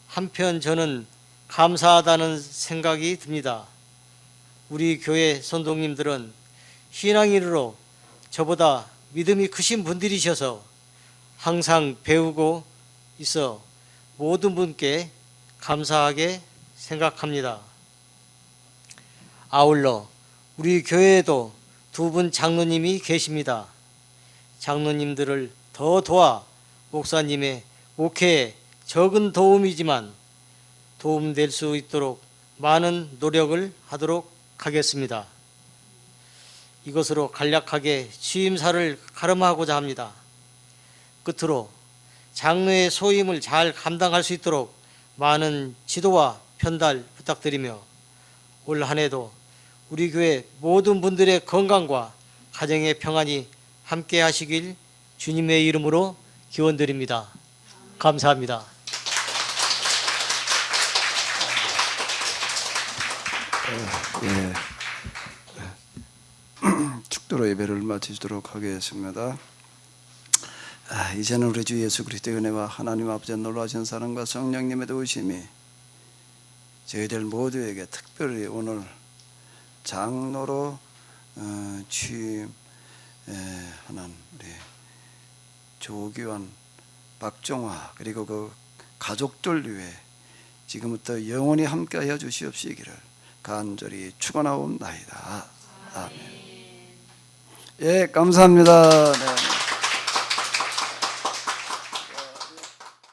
한편 저는 감사하다는 생각이 듭니다. 우리 교회 선동님들은 신앙인으로 저보다 믿음이 크신 분들이셔서 항상 배우고 있어 모든 분께 감사하게 생각합니다. 아울러 우리 교회에도 두 분 장로님이 계십니다. 장로님들을 더 도와 목사님의 목회에 적은 도움이지만 도움될 수 있도록 많은 노력을 하도록 하겠습니다. 이것으로 간략하게 취임사를 가름하고자 합니다. 끝으로 장로의 소임을 잘 감당할 수 있도록 많은 지도와 편달 부탁드리며 올 한 해도 우리 교회 모든 분들의 건강과 가정의 평안이 함께 하시길 주님의 이름으로 기원드립니다. 감사합니다. 예. 축도로 예배를 마치도록 하겠습니다. 이제는 우리 주 예수 그리스도의 은혜와 하나님 아버지의 놀라우신 사랑과 성령님의 도우심이 저희들 모두에게 특별히 오늘 장로로 취임하는 우리 조기환, 박종화 그리고 그 가족들 위해 지금부터 영원히 함께하여 주시옵시기를 간절히 축원하옵나이다. 아멘. 예, 감사합니다. 네.